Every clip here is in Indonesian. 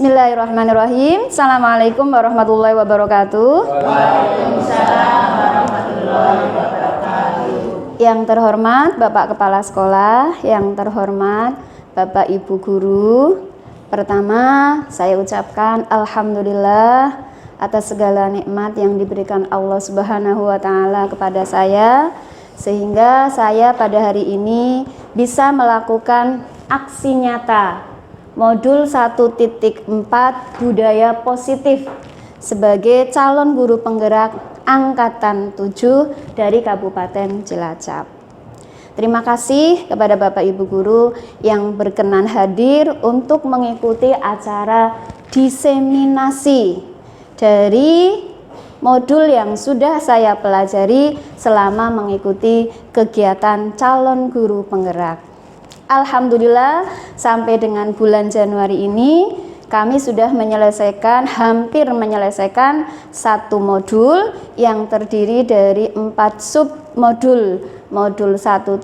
Bismillahirrahmanirrahim. Assalamualaikum warahmatullahi wabarakatuh. Waalaikumsalam warahmatullahi wabarakatuh. Yang terhormat Bapak Kepala Sekolah, yang terhormat Bapak Ibu Guru, pertama saya ucapkan Alhamdulillah atas segala nikmat yang diberikan Allah Subhanahu wa Ta'ala kepada saya, sehingga saya pada hari ini bisa melakukan aksi nyata Modul 1.4 Budaya Positif sebagai calon guru penggerak Angkatan 7 dari Kabupaten Cilacap. Terima kasih kepada Bapak Ibu Guru yang berkenan hadir untuk mengikuti acara diseminasi dari modul yang sudah saya pelajari selama mengikuti kegiatan calon guru penggerak. Alhamdulillah sampai dengan bulan Januari ini kami sudah hampir menyelesaikan satu modul yang terdiri dari 4 submodul. Modul 1.1,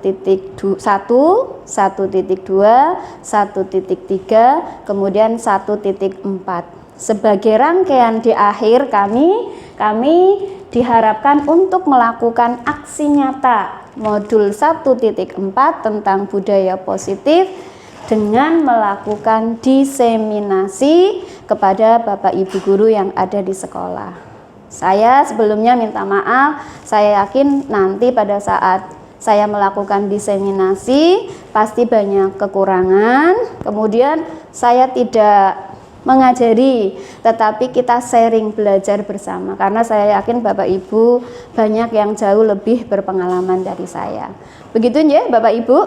1.2, 1.3, kemudian 1.4. Sebagai rangkaian di akhir kami diharapkan untuk melakukan aksi nyata modul 1.4 tentang budaya positif dengan melakukan diseminasi kepada Bapak Ibu Guru yang ada di sekolah. Saya sebelumnya minta maaf, saya yakin nanti pada saat saya melakukan diseminasi pasti banyak kekurangan, kemudian saya tidak mengajari, tetapi kita sharing belajar bersama, karena saya yakin Bapak Ibu banyak yang jauh lebih berpengalaman dari saya. Begitu ya Bapak Ibu?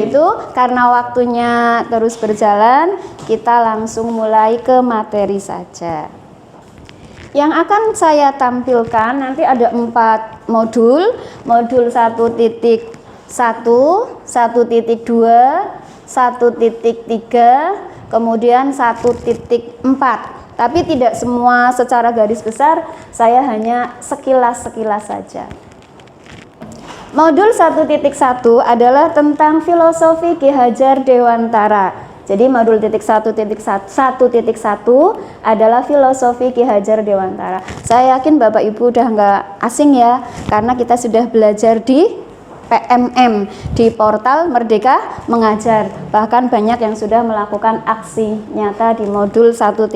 Itu karena waktunya terus berjalan, kita langsung mulai ke materi saja. Yang akan saya tampilkan nanti ada 4 modul. Modul 1.1, 1.2, 1.3, kemudian 1.4. Tapi tidak semua secara garis besar, saya hanya sekilas-sekilas saja. Modul 1.1 adalah tentang filosofi Ki Hajar Dewantara. Jadi modul 1.1 adalah filosofi Ki Hajar Dewantara. Saya yakin Bapak Ibu udah nggak asing ya, karena kita sudah belajar di PMM, di portal Merdeka Mengajar. Bahkan banyak yang sudah melakukan aksi nyata di modul 1.1,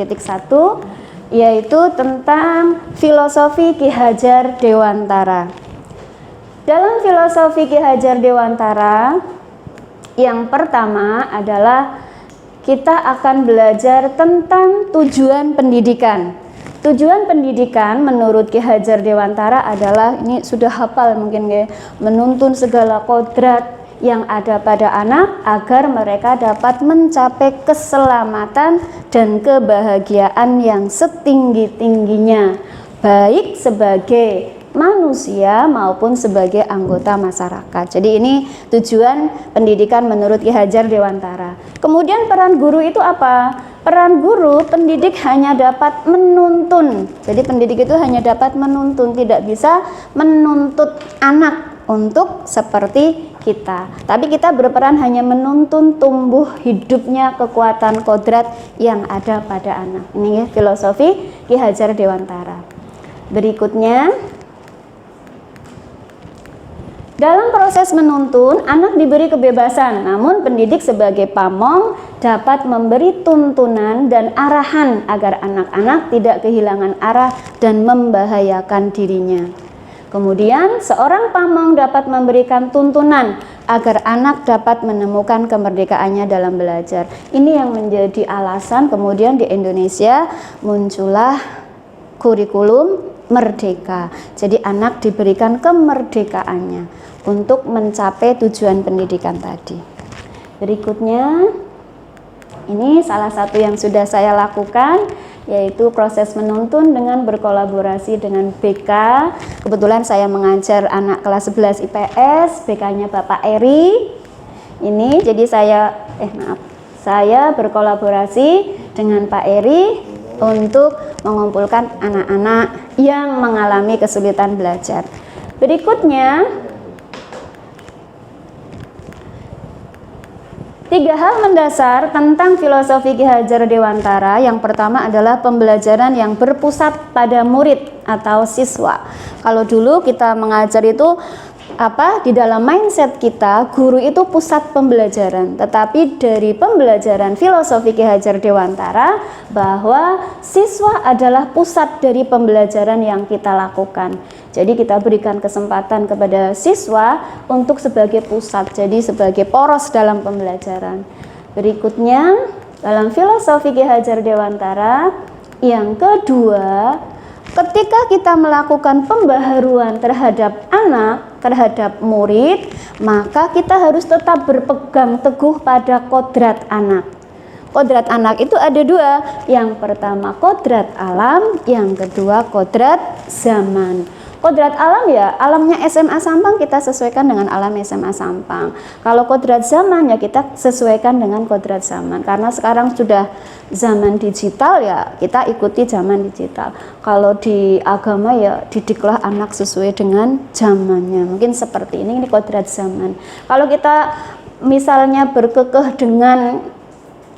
yaitu tentang filosofi Ki Hajar Dewantara. Dalam filosofi Ki Hajar Dewantara, yang pertama adalah kita akan belajar tentang tujuan pendidikan. Tujuan pendidikan menurut Ki Hajar Dewantara adalah, ini sudah hafal mungkin ya, menuntun segala kodrat yang ada pada anak agar mereka dapat mencapai keselamatan dan kebahagiaan yang setinggi-tingginya, baik sebagai manusia maupun sebagai anggota masyarakat. Jadi ini tujuan pendidikan menurut Ki Hajar Dewantara. Kemudian peran guru itu apa? Peran guru, pendidik hanya dapat menuntun. Jadi pendidik itu hanya dapat menuntun, tidak bisa menuntut anak untuk seperti kita. Tapi kita berperan hanya menuntun tumbuh hidupnya kekuatan kodrat yang ada pada anak. Ini ya filosofi Ki Hajar Dewantara. Berikutnya, dalam proses menuntun, anak diberi kebebasan, namun pendidik sebagai pamong dapat memberi tuntunan dan arahan agar anak-anak tidak kehilangan arah dan membahayakan dirinya. Kemudian, seorang pamong dapat memberikan tuntunan agar anak dapat menemukan kemerdekaannya dalam belajar. Ini yang menjadi alasan kemudian di Indonesia muncullah kurikulum merdeka. Jadi anak diberikan kemerdekaannya untuk mencapai tujuan pendidikan tadi. Berikutnya, ini salah satu yang sudah saya lakukan, yaitu proses menuntun dengan berkolaborasi dengan BK. Kebetulan saya mengajar anak kelas 11 IPS, BK-nya Bapak Eri. Ini jadi saya berkolaborasi dengan Pak Eri untuk mengumpulkan anak-anak yang mengalami kesulitan belajar. Berikutnya, 3 hal mendasar tentang filosofi Ki Hajar Dewantara. Yang pertama adalah pembelajaran yang berpusat pada murid atau siswa. Kalau dulu kita mengajar itu di dalam mindset kita, guru itu pusat pembelajaran. Tetapi dari pembelajaran filosofi Ki Hajar Dewantara, bahwa siswa adalah pusat dari pembelajaran yang kita lakukan. Jadi kita berikan kesempatan kepada siswa untuk sebagai pusat, jadi sebagai poros dalam pembelajaran. Berikutnya, dalam filosofi Ki Hajar Dewantara, yang kedua, ketika kita melakukan pembaharuan terhadap anak, terhadap murid, maka kita harus tetap berpegang teguh pada kodrat anak. Kodrat anak itu ada 2. Yang pertama kodrat alam, yang kedua kodrat zaman. Kodrat alam ya, alamnya SMA Sampang kita sesuaikan dengan alam SMA Sampang. Kalau kodrat zaman ya kita sesuaikan dengan kodrat zaman. Karena sekarang sudah zaman digital ya, kita ikuti zaman digital. Kalau di agama ya didiklah anak sesuai dengan zamannya. Mungkin seperti ini kodrat zaman. Kalau kita misalnya berkekeh dengan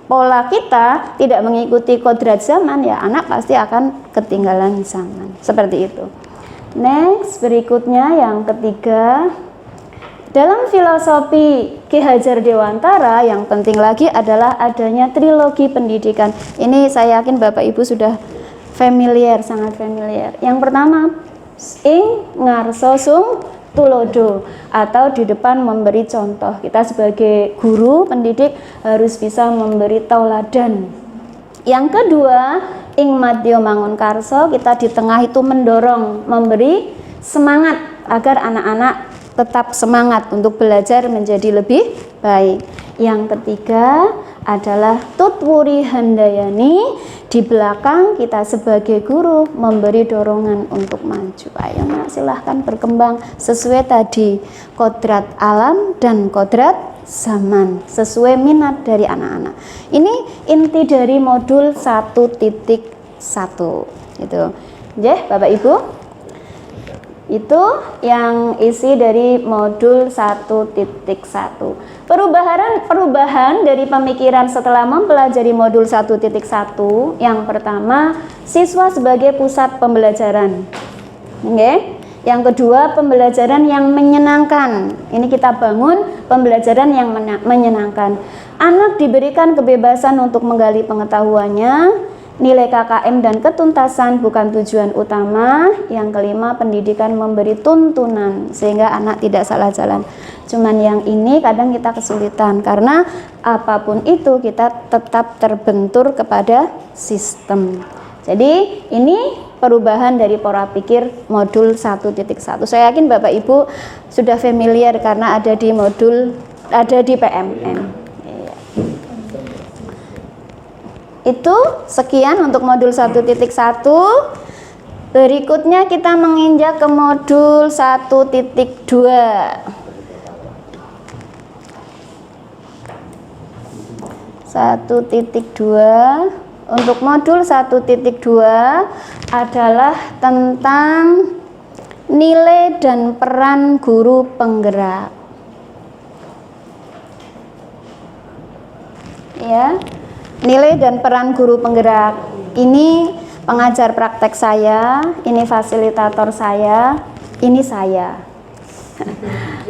pola kita tidak mengikuti kodrat zaman, ya anak pasti akan ketinggalan zaman. Seperti itu. Next, berikutnya yang ketiga, dalam filosofi Ki Hajar Dewantara yang penting lagi adalah adanya trilogi pendidikan. Ini saya yakin Bapak Ibu sudah familiar, sangat familiar. Yang pertama, ing ngarso sung tulodo, atau di depan memberi contoh. Kita sebagai guru pendidik harus bisa memberi tauladan. Yang kedua, ing madya mangun karso, kita di tengah itu mendorong, memberi semangat agar anak-anak tetap semangat untuk belajar menjadi lebih baik. Yang ketiga adalah tutwuri handayani, di belakang kita sebagai guru memberi dorongan untuk maju. Ayo nak, silahkan berkembang sesuai tadi kodrat alam dan kodrat zaman, sesuai minat dari anak-anak. Ini inti dari modul 1.1 itu. Nggih, Bapak Ibu. Itu yang isi dari modul 1.1. Perubahan dari pemikiran setelah mempelajari modul 1.1. Yang pertama, siswa sebagai pusat pembelajaran. Oke. Yang kedua, pembelajaran yang menyenangkan. Ini kita bangun pembelajaran yang menyenangkan. Anak diberikan kebebasan untuk menggali pengetahuannya. Nilai KKM dan ketuntasan bukan tujuan utama. Yang kelima, pendidikan memberi tuntunan sehingga anak tidak salah jalan. Cuman yang ini kadang kita kesulitan karena apapun itu kita tetap terbentur kepada sistem. Jadi ini perubahan dari pola pikir modul 1.1. Saya yakin Bapak Ibu sudah familiar karena ada di PMM. Itu sekian untuk modul 1.1. Berikutnya kita menginjak ke modul 1.2. 1.2. Untuk modul 1.2 adalah tentang nilai dan peran guru penggerak. Ya, nilai dan peran guru penggerak. Ini pengajar praktek saya, ini fasilitator saya, ini saya.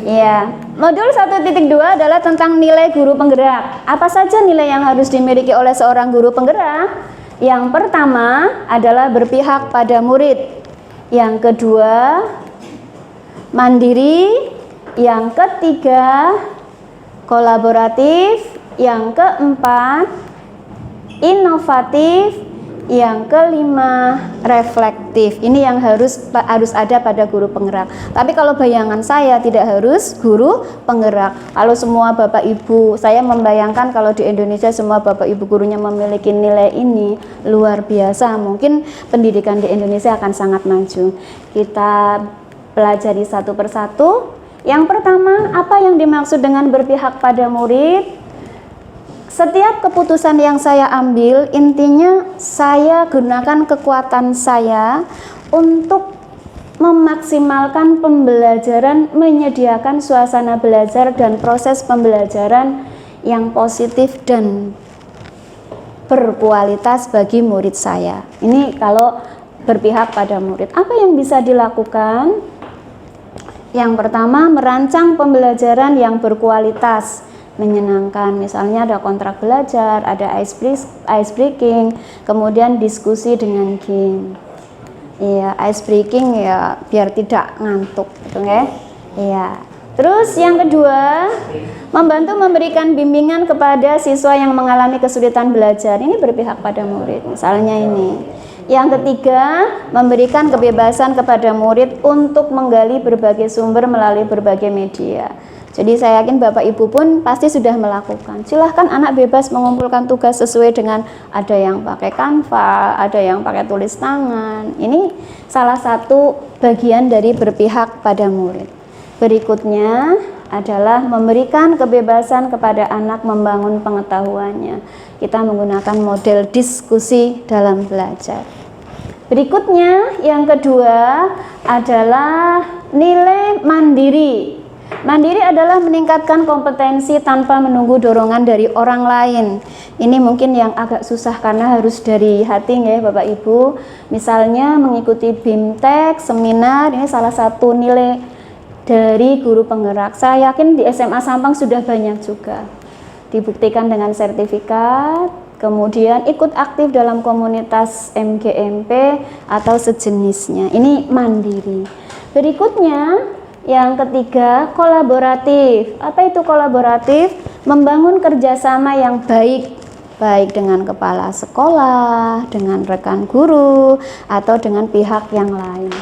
Ya, modul 1.2 adalah tentang nilai guru penggerak. Apa saja nilai yang harus dimiliki oleh seorang guru penggerak? Yang pertama adalah berpihak pada murid. Yang kedua, mandiri. Yang ketiga, kolaboratif. Yang keempat, inovatif. Yang kelima, reflektif. Ini yang harus ada pada guru penggerak. Tapi kalau bayangan saya tidak harus guru penggerak. Kalau semua Bapak Ibu, saya membayangkan kalau di Indonesia semua Bapak Ibu gurunya memiliki nilai ini luar biasa, mungkin pendidikan di Indonesia akan sangat maju. Kita pelajari satu persatu. Yang pertama, apa yang dimaksud dengan berpihak pada murid? Setiap keputusan yang saya ambil, intinya saya gunakan kekuatan saya untuk memaksimalkan pembelajaran, menyediakan suasana belajar dan proses pembelajaran yang positif dan berkualitas bagi murid saya. Ini kalau berpihak pada murid. Apa yang bisa dilakukan? Yang pertama, merancang pembelajaran yang berkualitas, menyenangkan. Misalnya ada kontrak belajar, ada ice breaking, kemudian diskusi dengan game. Iya, ice breaking ya biar tidak ngantuk, gitu ya. Iya. Terus yang kedua, membantu memberikan bimbingan kepada siswa yang mengalami kesulitan belajar. Ini berpihak pada murid. Misalnya ini. Yang ketiga, memberikan kebebasan kepada murid untuk menggali berbagai sumber melalui berbagai media. Jadi saya yakin Bapak Ibu pun pasti sudah melakukan. Silahkan anak bebas mengumpulkan tugas sesuai dengan, ada yang pakai Canva, ada yang pakai tulis tangan. Ini salah satu bagian dari berpihak pada murid. Berikutnya adalah memberikan kebebasan kepada anak membangun pengetahuannya. Kita menggunakan model diskusi dalam belajar. Berikutnya yang kedua adalah nilai mandiri. Mandiri adalah meningkatkan kompetensi tanpa menunggu dorongan dari orang lain. Ini mungkin yang agak susah karena harus dari hati ya Bapak Ibu. Misalnya mengikuti BIMTEK, seminar, ini salah satu nilai dari guru penggerak. Saya yakin di SMA Sampang sudah banyak juga. Dibuktikan dengan sertifikat, kemudian ikut aktif dalam komunitas MGMP atau sejenisnya. Ini mandiri. Berikutnya, yang ketiga, kolaboratif. Apa itu kolaboratif? Membangun kerjasama yang baik, baik dengan kepala sekolah, dengan rekan guru, atau dengan pihak yang lain.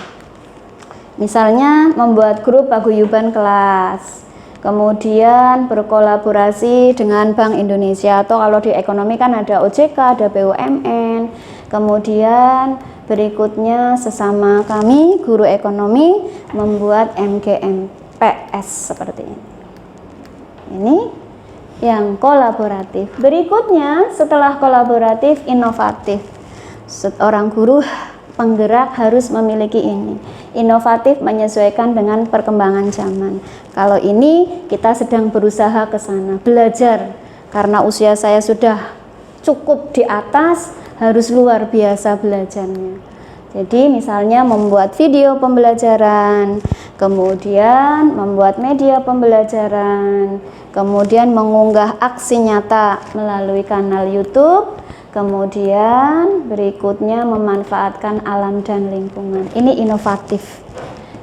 Misalnya membuat grup paguyuban kelas, kemudian berkolaborasi dengan Bank Indonesia, atau kalau di ekonomi kan ada OJK, ada BUMN, kemudian berikutnya sesama kami guru ekonomi membuat MGMPS seperti ini. Ini yang kolaboratif. Berikutnya setelah kolaboratif, inovatif. Seorang guru penggerak harus memiliki ini. Inovatif, menyesuaikan dengan perkembangan zaman. Kalau ini kita sedang berusaha ke sana, belajar. Karena usia saya sudah cukup di atas, harus luar biasa belajarnya. Jadi misalnya membuat video pembelajaran, kemudian membuat media pembelajaran, kemudian mengunggah aksi nyata melalui kanal YouTube, kemudian berikutnya memanfaatkan alam dan lingkungan. Ini inovatif.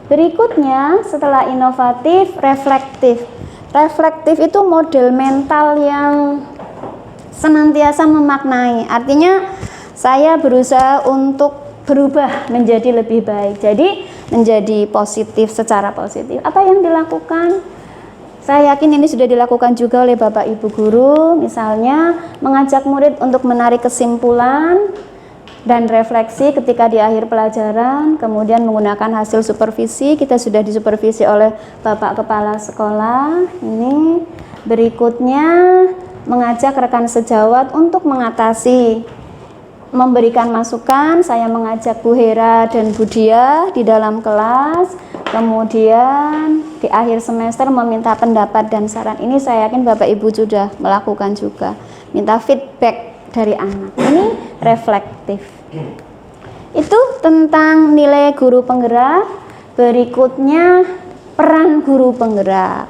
Berikutnya setelah inovatif, reflektif. Reflektif itu model mental yang senantiasa memaknai. Artinya saya berusaha untuk berubah menjadi lebih baik. Jadi menjadi positif, secara positif. Apa yang dilakukan? Saya yakin ini sudah dilakukan juga oleh Bapak Ibu guru, misalnya mengajak murid untuk menarik kesimpulan dan refleksi ketika di akhir pelajaran, kemudian menggunakan hasil supervisi. Kita sudah disupervisi oleh Bapak Kepala Sekolah. Ini berikutnya mengajak rekan sejawat untuk mengatasi, memberikan masukan. Saya mengajak Bu Hera dan Bu Dia di dalam kelas, kemudian di akhir semester meminta pendapat dan saran. Ini saya yakin Bapak Ibu sudah melakukan juga, minta feedback dari anak. Ini reflektif. Itu tentang nilai guru penggerak. Berikutnya peran guru penggerak.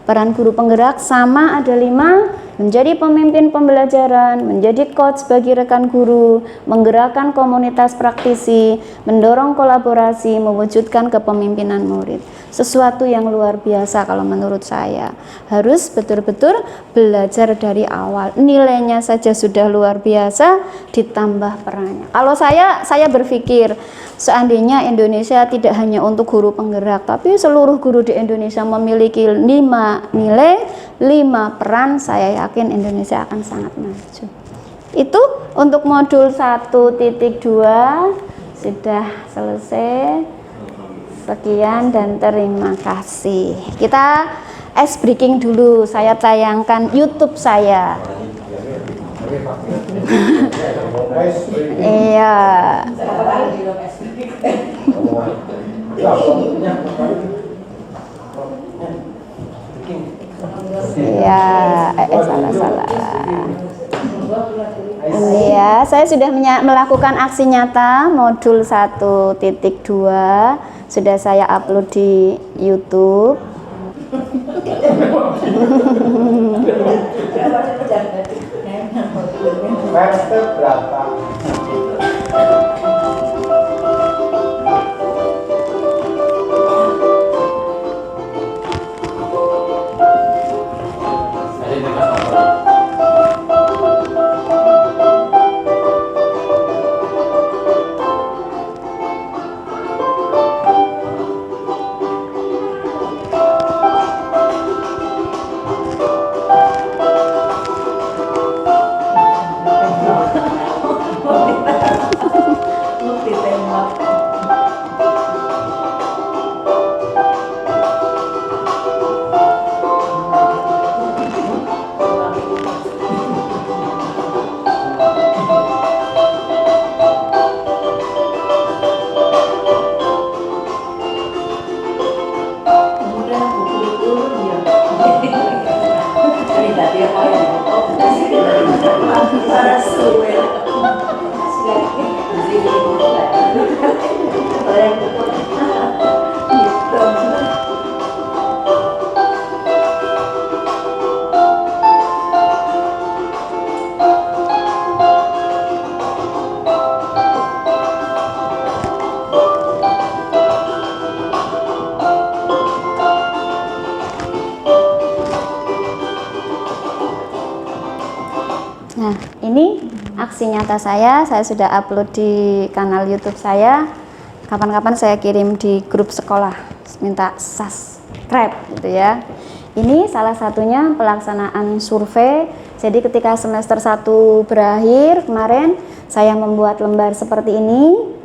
Peran guru penggerak sama ada 5. Menjadi pemimpin pembelajaran, menjadi coach bagi rekan guru, menggerakkan komunitas praktisi, mendorong kolaborasi, mewujudkan kepemimpinan murid. Sesuatu yang luar biasa kalau menurut saya. Harus betul-betul belajar dari awal. Nilainya saja sudah luar biasa, ditambah perannya. Kalau saya berpikir seandainya Indonesia tidak hanya untuk guru penggerak, tapi seluruh guru di Indonesia memiliki 5 nilai, 5 peran, saya yakin Indonesia akan sangat maju. Itu untuk modul 1.2 sudah selesai. Sekian dan terima kasih. Kita ice breaking dulu. Saya tayangkan YouTube saya. Iya. Ya, salah. Ini ya, saya sudah melakukan aksi nyata modul 1.2, sudah saya upload di YouTube. Berapa? Nah, ini aksi nyata saya sudah upload di kanal YouTube saya. Kapan-kapan saya kirim di grup sekolah, minta subscribe gitu ya. Ini salah satunya pelaksanaan survei. Jadi ketika semester 1 berakhir kemarin, saya membuat lembar seperti ini.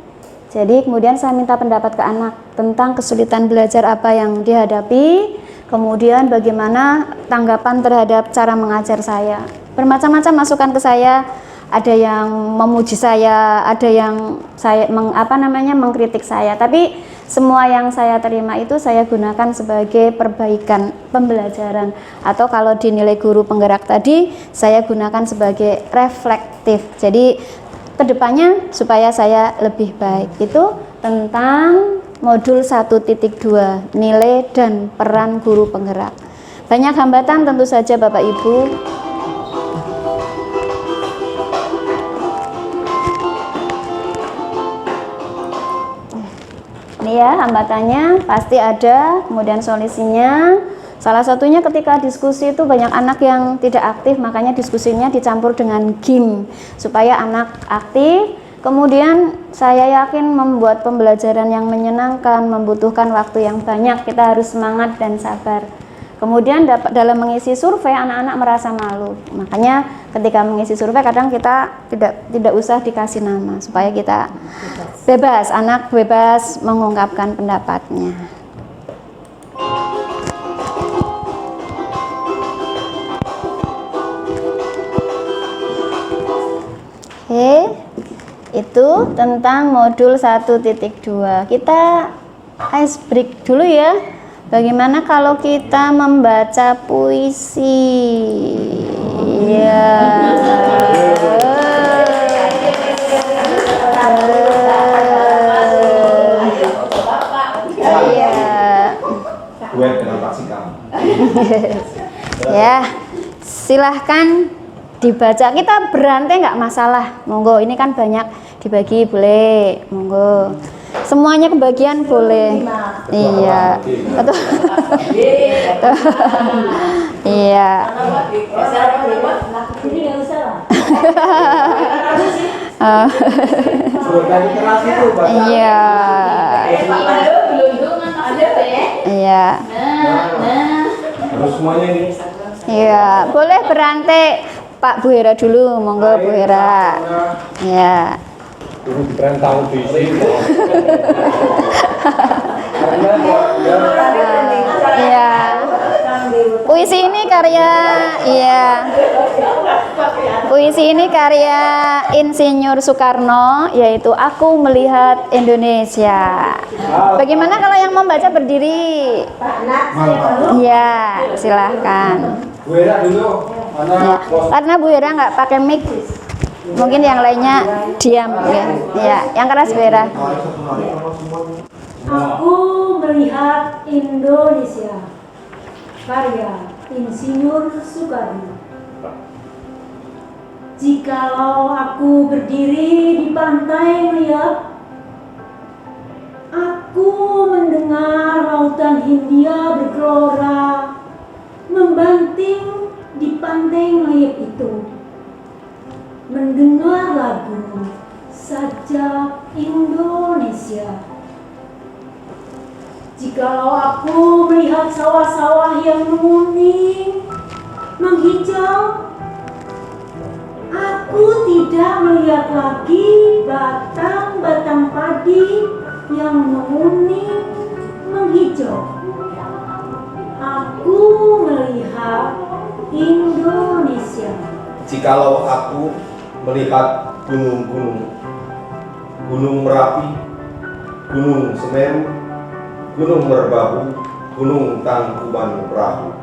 Jadi kemudian saya minta pendapat ke anak tentang kesulitan belajar apa yang dihadapi, kemudian bagaimana tanggapan terhadap cara mengajar saya. Bermacam-macam masukan ke saya, ada yang memuji saya, ada yang mengkritik saya. Tapi semua yang saya terima itu saya gunakan sebagai perbaikan pembelajaran, atau kalau dinilai guru penggerak tadi saya gunakan sebagai reflektif. Jadi kedepannya supaya saya lebih baik. Itu tentang modul 1.2 nilai dan peran guru penggerak. Banyak hambatan tentu saja Bapak Ibu. Ini ya hambatannya pasti ada, kemudian solusinya. Salah satunya ketika diskusi itu banyak anak yang tidak aktif, makanya diskusinya dicampur dengan game supaya anak aktif. Kemudian saya yakin membuat pembelajaran yang menyenangkan membutuhkan waktu yang banyak, kita harus semangat dan sabar. Kemudian dalam mengisi survei anak-anak merasa malu, makanya ketika mengisi survei kadang kita tidak usah dikasih nama supaya kita bebas, anak bebas mengungkapkan pendapatnya. Oke, itu tentang modul 1.2. Kita ice break dulu ya. Bagaimana kalau kita membaca puisi? Ya. Duet dengan Pak Sikam. Ya, silahkan dibaca. Kita berantai nggak masalah, monggo. Ini kan banyak dibagi, boleh, monggo. Semuanya kebagian boleh. Iya. Betul. Iya. Iya. Iya. Harus semuanya ini. Iya, boleh berantai. Pak Bu Hera dulu, monggo Bu Hera. Ya. Ini keren tahu visi. Iya. Puisi ini karya, iya. Puisi ini karya Insinyur Soekarno, yaitu Aku Melihat Indonesia. Bagaimana kalau yang membaca berdiri? Ya, silahkan. Bu Hera dulu. Ya, karena Bu Hera nggak pakai mic, mungkin yang lainnya diam ya. Ya, yang keras Bu Hera. Aku melihat Indonesia. Karya Insinyur Soekarno. Jikalau aku berdiri di pantai melihat, aku mendengar lautan Hindia bergelora, membanting di pantai Melihat itu, mendengar lagu Sajak Indonesia. Jikalau aku melihat sawah-sawah yang menguning, menghijau, aku tidak melihat lagi batang-batang padi yang menguning, menghijau. Aku melihat Indonesia. Jikalau aku melihat gunung-gunung, Gunung Merapi, Gunung Semeru, Gunung Merbabu, Gunung Tangkuban Perahu,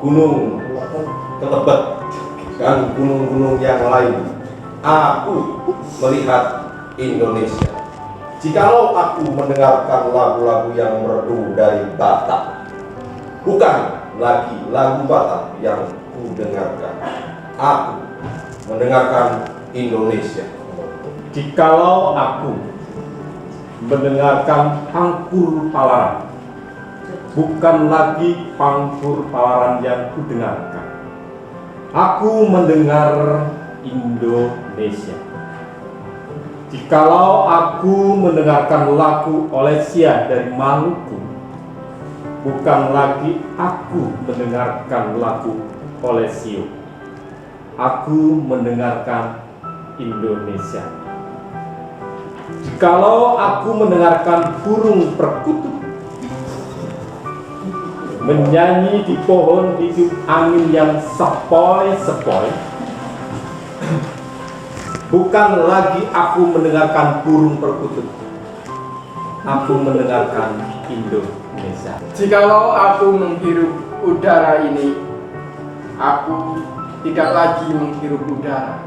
Gunung Ketebet, dan gunung-gunung yang lain, aku melihat Indonesia. Jikalau aku mendengarkan lagu-lagu yang merdu dari Batak, bukan lagi lagu Batak yang ku dengarkan, aku mendengarkan Indonesia. Jikalau aku mendengarkan pangkur palaran, bukan lagi pangkur palaran yang ku dengarkan, aku mendengar Indonesia. Jikalau aku mendengarkan lagu Olesia dari Maluku, bukan lagi aku mendengarkan lagu Olesio, aku mendengarkan Indonesia. Jikalau aku mendengarkan burung perkutut menyanyi di pohon hidup angin yang sepoi-sepoi, bukan lagi aku mendengarkan burung perkutut, aku mendengarkan Indonesia. Jikalau aku menghirup udara ini, aku tidak lagi menghirup udara,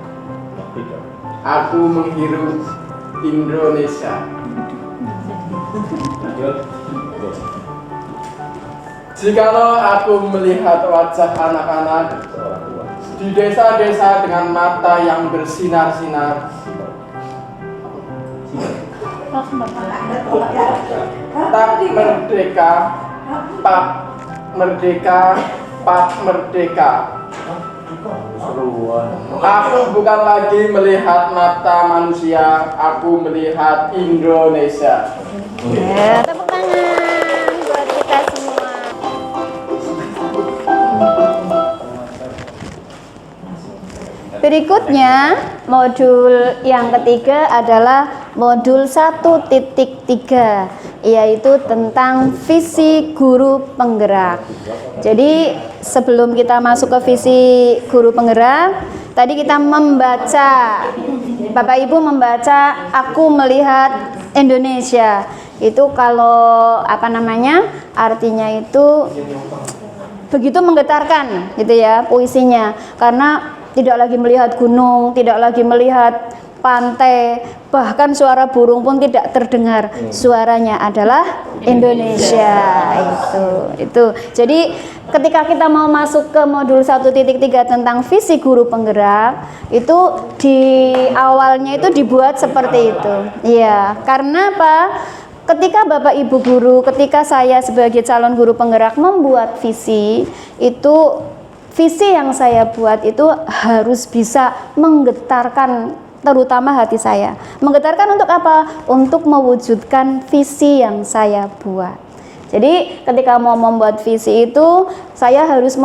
aku menghirup Indonesia. Jikalau aku melihat wajah anak-anak di desa-desa dengan mata yang bersinar-sinar, tak merdeka, pak merdeka, pak merdeka. Aku bukan lagi melihat mata manusia, aku melihat Indonesia. Ya, tepuk tangan buat kita semua. Berikutnya, modul yang ketiga adalah modul 1.3, yaitu tentang visi guru penggerak. Jadi sebelum kita masuk ke visi guru penggerak, tadi kita membaca, Bapak Ibu membaca Aku Melihat Indonesia. Itu kalau artinya itu begitu menggetarkan gitu ya puisinya, karena tidak lagi melihat gunung, tidak lagi melihat pantai, bahkan suara burung pun tidak terdengar. Suaranya adalah Indonesia. Itu. Jadi ketika kita mau masuk ke modul 1.3 tentang visi guru penggerak, itu di awalnya itu dibuat seperti itu. Iya, karena apa? Ketika Bapak Ibu guru, ketika saya sebagai calon guru penggerak membuat visi, itu visi yang saya buat itu harus bisa menggetarkan terutama hati saya. Menggetarkan untuk apa? Untuk mewujudkan visi yang saya buat. Jadi ketika mau membuat visi itu, saya harus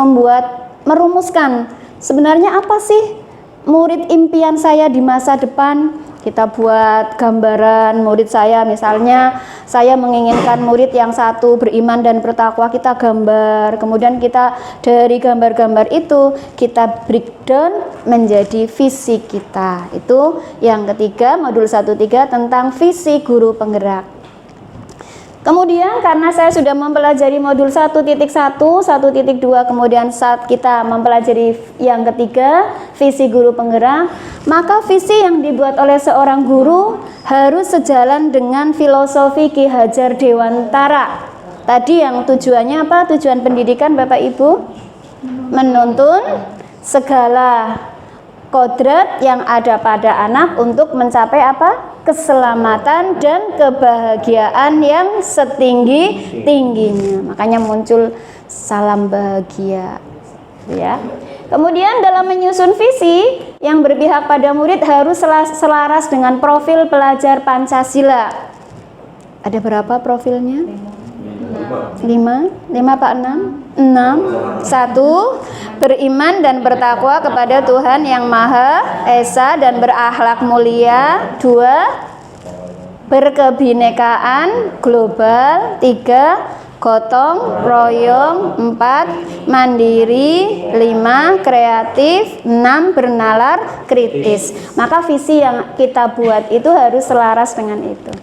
merumuskan sebenarnya apa sih murid impian saya di masa depan, Kita buat gambaran murid saya, misalnya saya menginginkan murid yang satu beriman dan bertakwa, kita gambar. Kemudian kita dari gambar-gambar itu kita breakdown menjadi visi kita. Itu yang ketiga, modul 1.3 tentang visi guru penggerak. Kemudian karena saya sudah mempelajari modul 1.1, 1.2, kemudian saat kita mempelajari yang ketiga, visi guru penggerak, maka visi yang dibuat oleh seorang guru harus sejalan dengan filosofi Ki Hajar Dewantara. Tadi yang tujuannya apa? Tujuan pendidikan Bapak Ibu? Menuntun segala kodrat yang ada pada anak untuk mencapai apa? Keselamatan dan kebahagiaan yang setinggi-tingginya. Makanya muncul salam bahagia, ya. Kemudian dalam menyusun visi yang berpihak pada murid harus selaras dengan profil pelajar Pancasila. Ada berapa profilnya? 5 Pak? 6. 1. Beriman dan bertakwa kepada Tuhan Yang Maha Esa dan berakhlak mulia. 2. Berkebinekaan global. 3. Gotong royong. 4. Mandiri. 5. Kreatif. 6. Bernalar kritis. Maka visi yang kita buat itu harus selaras dengan itu.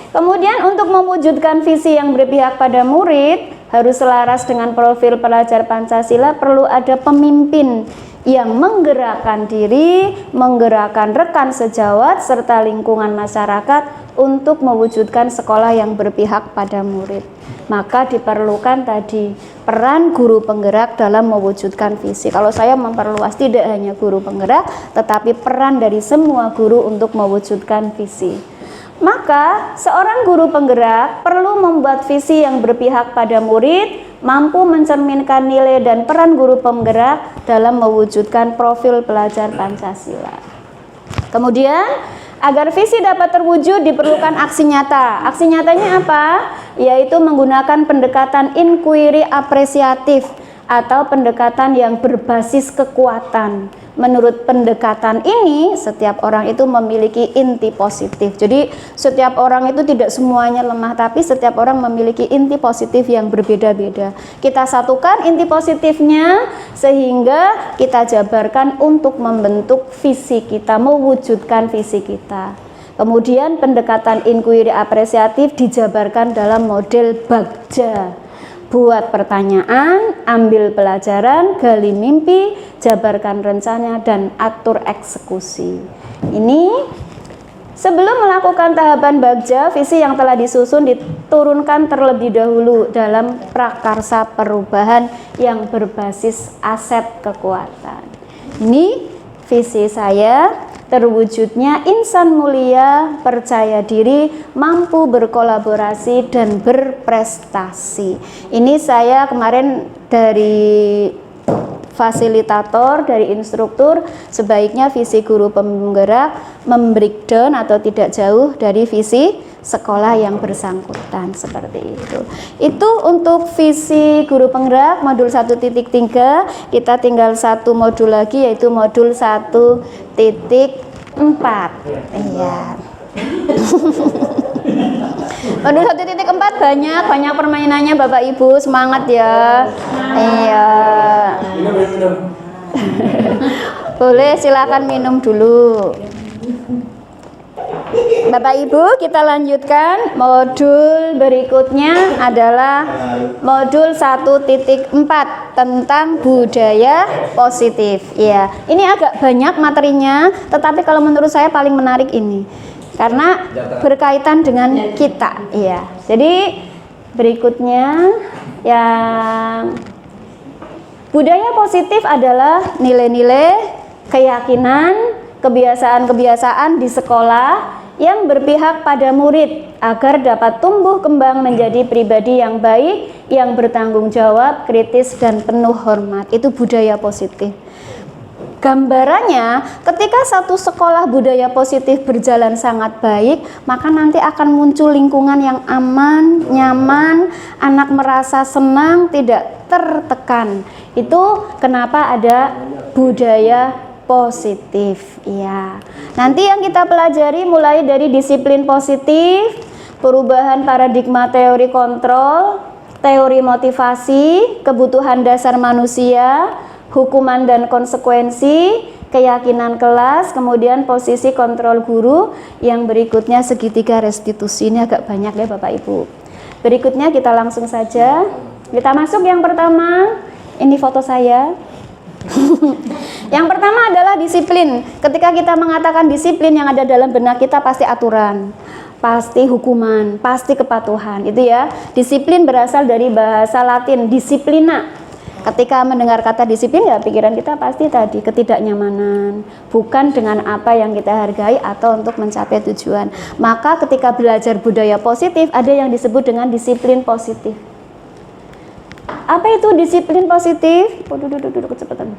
Kemudian untuk mewujudkan visi yang berpihak pada murid harus selaras dengan profil pelajar Pancasila, perlu ada pemimpin yang menggerakkan diri, menggerakkan rekan sejawat serta lingkungan masyarakat untuk mewujudkan sekolah yang berpihak pada murid. Maka diperlukan tadi peran guru penggerak dalam mewujudkan visi. Kalau saya memperluas, tidak hanya guru penggerak, tetapi peran dari semua guru untuk mewujudkan visi. Maka seorang guru penggerak perlu membuat visi yang berpihak pada murid, mampu mencerminkan nilai dan peran guru penggerak dalam mewujudkan profil pelajar Pancasila. Kemudian agar visi dapat terwujud diperlukan aksi nyata. Aksi nyatanya apa? Yaitu menggunakan pendekatan inquiry apresiatif atau pendekatan yang berbasis kekuatan. Menurut pendekatan ini, setiap orang itu memiliki inti positif. Jadi setiap orang itu tidak semuanya lemah, tapi setiap orang memiliki inti positif yang berbeda-beda. Kita satukan inti positifnya sehingga kita jabarkan untuk membentuk visi kita, mewujudkan visi kita. Kemudian pendekatan inquiry apresiatif dijabarkan dalam model Bagja. Buat pertanyaan, ambil pelajaran, gali mimpi, jabarkan rencana, dan atur eksekusi. Ini sebelum melakukan tahapan Bagja, visi yang telah disusun diturunkan terlebih dahulu dalam prakarsa perubahan yang berbasis aset kekuatan. Ini visi saya. Terwujudnya insan mulia, percaya diri, mampu berkolaborasi dan berprestasi. Ini saya kemarin dari fasilitator, dari instruktur, sebaiknya visi guru penggerak membreakdown atau tidak jauh dari visi sekolah yang bersangkutan, seperti itu. Itu untuk visi guru penggerak modul 1.3. Kita tinggal satu modul lagi, yaitu modul 1.4. Iya. Modul 1.4 banyak permainannya Bapak Ibu, semangat ya. Iya. Boleh, silakan minum dulu. Bapak Ibu, kita lanjutkan. Modul berikutnya adalah modul 1.4 tentang budaya positif. Ya, ini agak banyak materinya, tetapi kalau menurut saya paling menarik ini karena berkaitan dengan kita. Ya, jadi berikutnya yang budaya positif adalah nilai-nilai, keyakinan, kebiasaan-kebiasaan di sekolah yang berpihak pada murid agar dapat tumbuh kembang menjadi pribadi yang baik, yang bertanggung jawab, kritis, dan penuh hormat. Itu budaya positif. Gambarannya, ketika satu sekolah budaya positif berjalan sangat baik, maka nanti akan muncul lingkungan yang aman, nyaman, anak merasa senang, tidak tertekan. Itu kenapa ada budaya positif. Iya. Nanti yang kita pelajari mulai dari disiplin positif, perubahan paradigma teori kontrol, teori motivasi, kebutuhan dasar manusia, hukuman dan konsekuensi, keyakinan kelas, kemudian posisi kontrol guru, yang berikutnya segitiga restitusi. Ini agak banyak ya Bapak Ibu. Berikutnya kita langsung saja. Kita masuk yang pertama. Ini foto saya. Yang pertama adalah disiplin. Ketika kita mengatakan disiplin, yang ada dalam benak kita pasti aturan, pasti hukuman, pasti kepatuhan. Itu ya. Disiplin berasal dari bahasa Latin disiplina. Ketika mendengar kata disiplin, ya pikiran kita pasti tadi ketidaknyamanan, bukan dengan apa yang kita hargai atau untuk mencapai tujuan. Maka ketika belajar budaya positif, ada yang disebut dengan disiplin positif. Apa itu disiplin positif? Duduk kecepatan.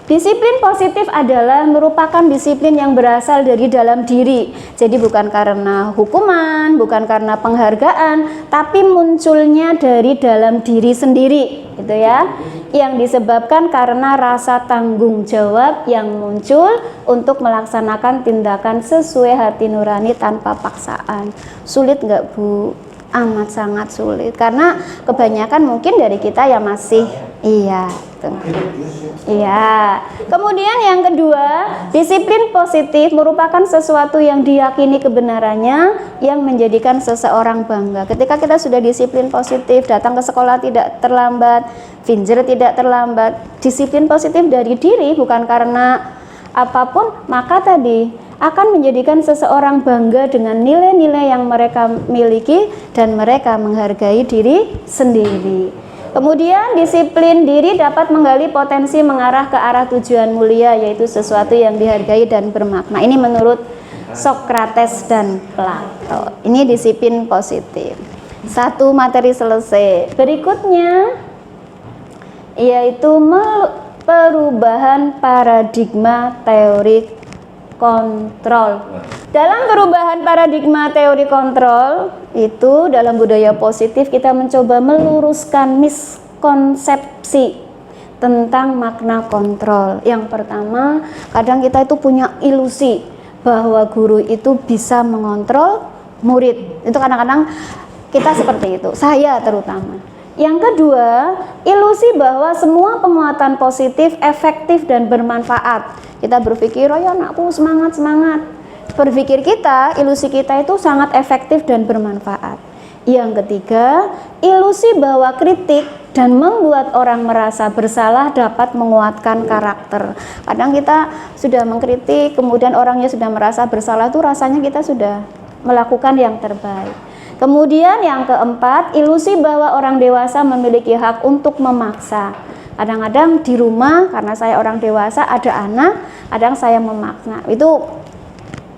Disiplin positif adalah merupakan disiplin yang berasal dari dalam diri. Jadi bukan karena hukuman, bukan karena penghargaan, tapi munculnya dari dalam diri sendiri, gitu ya. Yang disebabkan karena rasa tanggung jawab yang muncul untuk melaksanakan tindakan sesuai hati nurani tanpa paksaan. Sulit nggak Bu? Amat sangat sulit, karena kebanyakan mungkin dari kita yang masih iya. Iya. Kemudian yang kedua, disiplin positif merupakan sesuatu yang diyakini kebenarannya yang menjadikan seseorang bangga. Ketika kita sudah disiplin positif, datang ke sekolah tidak terlambat, finjer tidak terlambat, disiplin positif dari diri bukan karena apapun, maka tadi akan menjadikan seseorang bangga dengan nilai-nilai yang mereka miliki dan mereka menghargai diri sendiri. Kemudian disiplin diri dapat menggali potensi mengarah ke arah tujuan mulia, yaitu sesuatu yang dihargai dan bermakna. Ini menurut Socrates dan Plato. Ini disiplin positif. Satu materi selesai. Berikutnya yaitu perubahan paradigma teori kontrol. Dalam perubahan paradigma teori kontrol itu, dalam budaya positif kita mencoba meluruskan miskonsepsi tentang makna kontrol. Yang pertama, kadang kita itu punya ilusi bahwa guru itu bisa mengontrol murid. Itu kadang-kadang kita seperti itu, saya terutama. Yang kedua, ilusi bahwa semua penguatan positif efektif dan bermanfaat. Kita berpikir, oh ya anakku semangat. Berpikir kita, ilusi kita itu sangat efektif dan bermanfaat. Yang ketiga, ilusi bahwa kritik dan membuat orang merasa bersalah dapat menguatkan karakter. Kadang kita sudah mengkritik, kemudian orangnya sudah merasa bersalah, itu rasanya kita sudah melakukan yang terbaik. Kemudian yang keempat, ilusi bahwa orang dewasa memiliki hak untuk memaksa. Kadang-kadang di rumah, karena saya orang dewasa, ada anak, kadang saya memaksa. Itu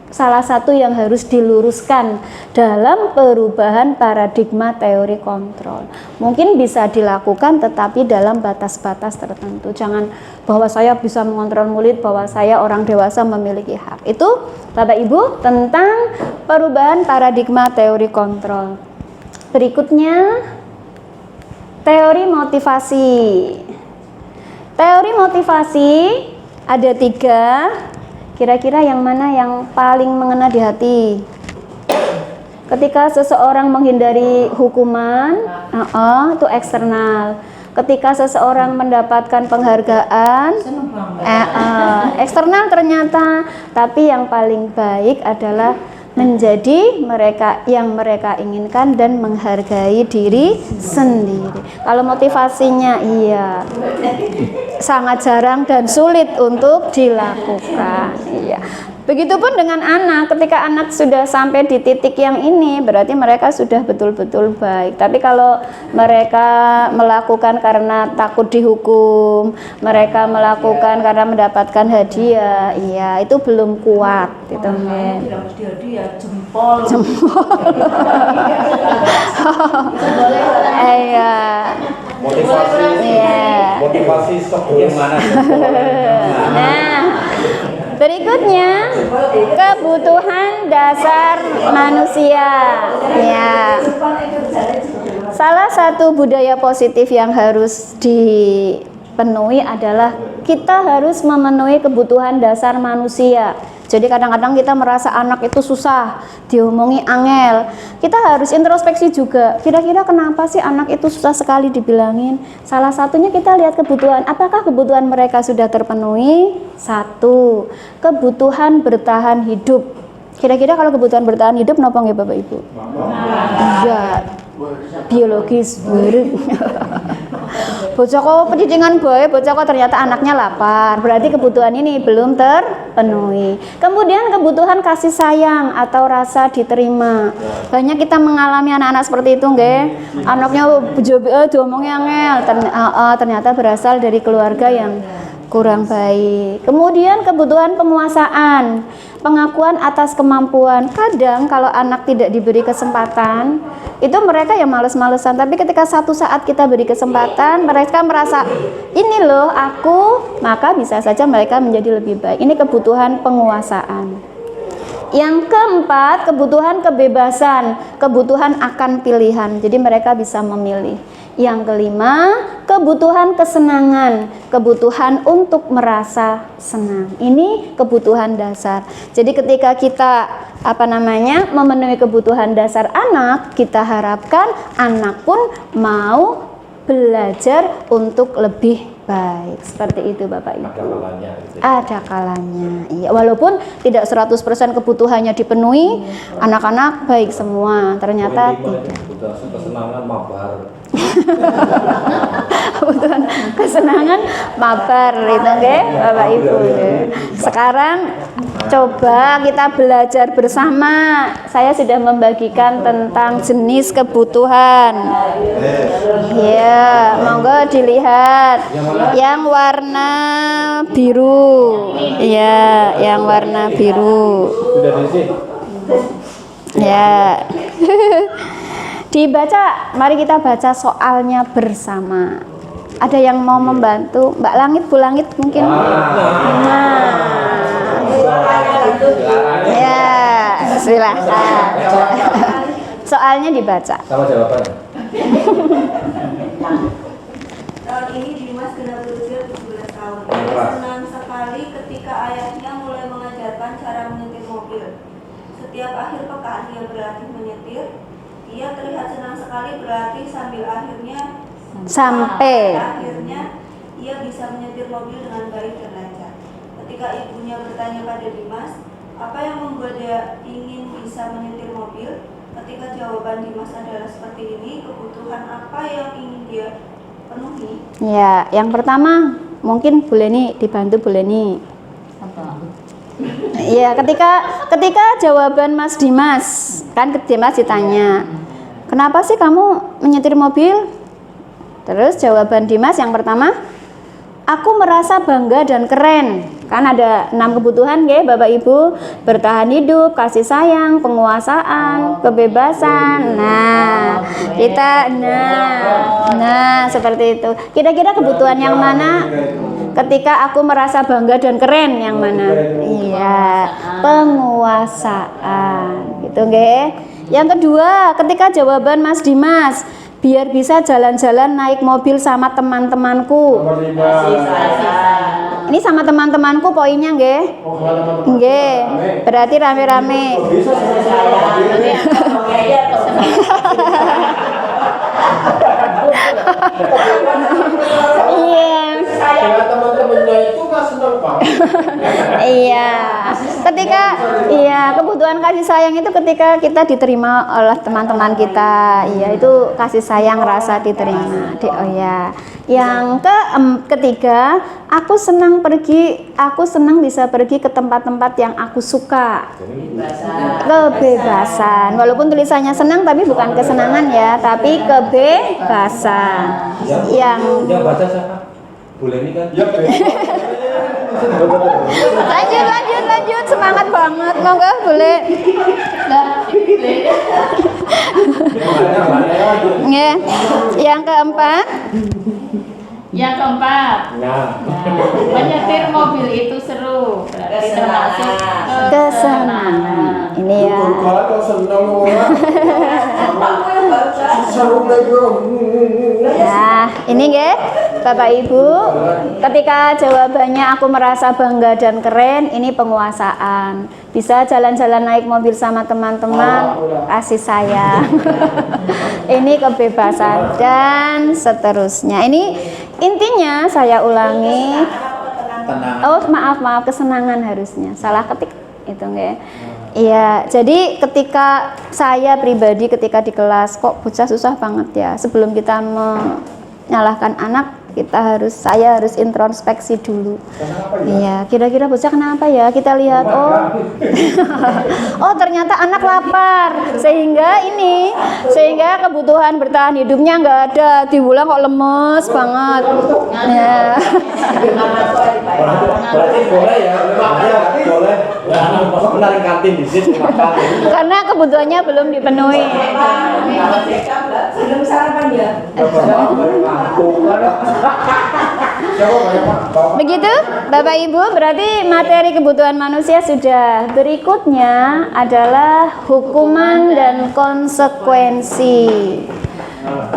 salah satu yang harus diluruskan dalam perubahan paradigma teori kontrol. Mungkin bisa dilakukan tetapi dalam batas-batas tertentu. Jangan bahwa saya bisa mengontrol murid, bahwa saya orang dewasa memiliki hak. Itu Bapak Ibu tentang perubahan paradigma teori kontrol. Berikutnya teori motivasi. Teori motivasi ada 3. Kira-kira yang mana yang paling mengena di hati? Ketika seseorang menghindari hukuman, itu eksternal. Ketika seseorang mendapatkan penghargaan, eksternal ternyata. Tapi yang paling baik adalah menjadi yang mereka inginkan dan menghargai diri sendiri. Kalau motivasinya iya, sangat jarang dan sulit untuk dilakukan. Iya. Begitupun dengan anak, ketika anak sudah sampai di titik yang ini, berarti mereka sudah betul-betul baik. Tapi kalau mereka melakukan karena takut dihukum, mereka melakukan karena mendapatkan hadiah, iya, itu belum kuat, gitu kan. Jempol. Iya. Motivasi sok gimana? Nah, berikutnya kebutuhan dasar manusia. Ya. Salah satu budaya positif yang harus penuhi adalah kita harus memenuhi kebutuhan dasar manusia. Jadi kadang-kadang kita merasa anak itu susah, diomongi angel. Kita harus introspeksi juga. Kira-kira kenapa sih anak itu susah sekali dibilangin? Salah satunya kita lihat kebutuhan. Apakah kebutuhan mereka sudah terpenuhi? Satu, kebutuhan bertahan hidup. Kira-kira kalau kebutuhan bertahan hidup napa nggih Bapak Ibu? Iya, biologis bareng. Bocah kok pendidikan bae, bocah kok ternyata anaknya lapar. Berarti kebutuhan ini belum terpenuhi. Kemudian kebutuhan kasih sayang atau rasa diterima. Banyak kita mengalami anak-anak seperti itu nggih. Anaknya diomongnya angel, ternyata berasal dari keluarga yang kurang baik. Kemudian kebutuhan penguasaan, pengakuan atas kemampuan. Kadang kalau anak tidak diberi kesempatan, itu mereka yang males-malesan. Tapi ketika satu saat kita beri kesempatan, mereka merasa ini loh aku, maka bisa saja mereka menjadi lebih baik. Ini kebutuhan penguasaan. Yang keempat, kebutuhan kebebasan, kebutuhan akan pilihan. Jadi mereka bisa memilih. Yang kelima, kebutuhan kesenangan, kebutuhan untuk merasa senang. Ini kebutuhan dasar. Jadi ketika kita memenuhi kebutuhan dasar anak, kita harapkan anak pun mau belajar untuk lebih baik. Seperti itu Bapak Ibu. Ada kalanya gitu. Ada kalanya. Iya, walaupun tidak 100% kebutuhannya dipenuhi, anak-anak baik semua. Ternyata tidak. Kesenangan mabar. Kebutuhan kesenangan mabar itu nggih Bapak Ibu. Sekarang coba kita belajar bersama. Saya sudah membagikan tentang jenis kebutuhan. Ya, monggo dilihat. Yang warna biru. Ya, yang warna biru. Sudah di sini. Ya. Dibaca, mari kita baca soalnya bersama. Ada yang mau membantu? Mbak Langit, Bu Langit mungkin? Nah. Ya, silakan. Soalnya dibaca. Sama jawaban. Tahun ini Dimas genap berusia 17 tahun. Ia senang sekali ketika ayahnya mulai mengajarkan cara menyetir mobil. Setiap akhir pekan ia berlatih menyetir. Ia terlihat senang sekali berarti sampai akhirnya ia bisa menyetir mobil dengan baik dan lancar. Ketika ibunya bertanya pada Dimas, apa yang membuat dia ingin bisa menyetir mobil? Ketika jawaban Dimas adalah seperti ini, kebutuhan apa yang ingin dia penuhi? Ya, yang pertama mungkin Bu Leni dibantu Bu Leni. Iya, ketika jawaban Mas Dimas, kan Dimas ditanya, kenapa sih kamu menyetir mobil? Terus jawaban Dimas yang pertama, aku merasa bangga dan keren. Kan ada 6 kebutuhan ya Bapak Ibu, bertahan hidup, kasih sayang, penguasaan, kebebasan. Nah, seperti itu. Kira-kira kebutuhan yang mana? Ketika aku merasa bangga dan keren yang mana? Iya, penguasaan. Gitu nggih. Yang kedua, ketika jawaban Mas Dimas, biar bisa jalan-jalan naik mobil sama teman-temanku. Ini sama teman-temanku poinnya nggih? Nggih. Berarti rame-rame. Iya. Teman-temannya itu nggak senang Pak. Iya. Kebutuhan kasih sayang itu ketika kita diterima oleh teman-teman kita. Iya, itu kasih sayang, rasa diterima. Oh ya. Yang ketiga, aku senang bisa pergi ke tempat-tempat yang aku suka. Kebebasan. Walaupun tulisannya senang tapi bukan kesenangan ya, tapi kebebasan. Yang baca siapa? Boleh ini kan? Lanjut, semangat banget, monggo boleh. Ya, yang keempat. Menyetir mobil itu seru, berarti termasuk Kesenangan. Ini ya. Sarung lagi bro. Nah, ini nggih, Bapak Ibu, ketika jawabannya aku merasa bangga dan keren, ini penguasaan. Bisa jalan-jalan naik mobil sama teman-teman, kasih sayang. Ini kebebasan dan seterusnya. Ini intinya saya ulangi. Oh, maaf, kesenangan harusnya. Salah ketik itu nggih. Iya, jadi ketika saya pribadi ketika di kelas kok bocah susah banget ya. Sebelum kita menyalahkan anak, saya harus introspeksi dulu. Iya, kira-kira bocah kenapa ya? Kita lihat, oh ternyata anak lapar, sehingga kebutuhan bertahan hidupnya nggak ada. Diulang kok lemes banget. Ya. Berarti boleh ya, boleh. Menarik kantin di sini makan. Karena kebutuhannya belum dipenuhi. Belum sarapan ya? Begitu Bapak Ibu, berarti materi kebutuhan manusia sudah. Berikutnya adalah hukuman dan konsekuensi.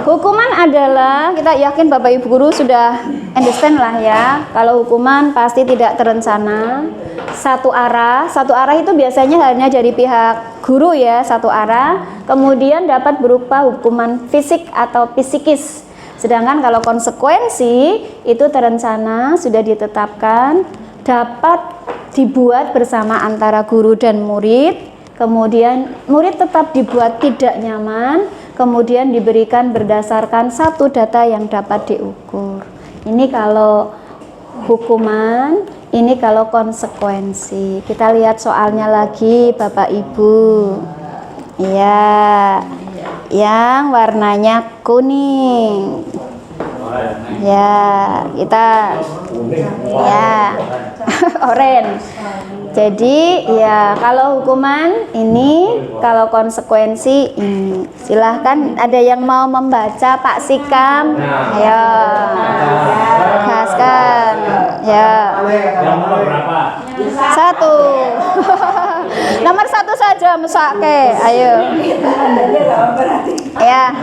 Hukuman adalah, kita yakin Bapak Ibu guru sudah understand lah ya, kalau hukuman pasti tidak terencana, satu arah itu biasanya hanya dari pihak guru ya, satu arah, kemudian dapat berupa hukuman fisik atau psikis. Sedangkan kalau konsekuensi itu terencana, sudah ditetapkan, dapat dibuat bersama antara guru dan murid, kemudian murid tetap dibuat tidak nyaman, kemudian diberikan berdasarkan satu data yang dapat diukur. Ini kalau hukuman, ini kalau konsekuensi. Kita lihat soalnya lagi Bapak Ibu. Ya, yang warnanya kuning. Ya, kita ya oranye. Jadi ya kalau hukuman ini, kalau konsekuensi ini. Silahkan ada yang mau membaca Pak Sikam. Ayo, gaskan. Ya. Yang nomor berapa? 1. Nomor 1 saja mesake. Ayo. Ya.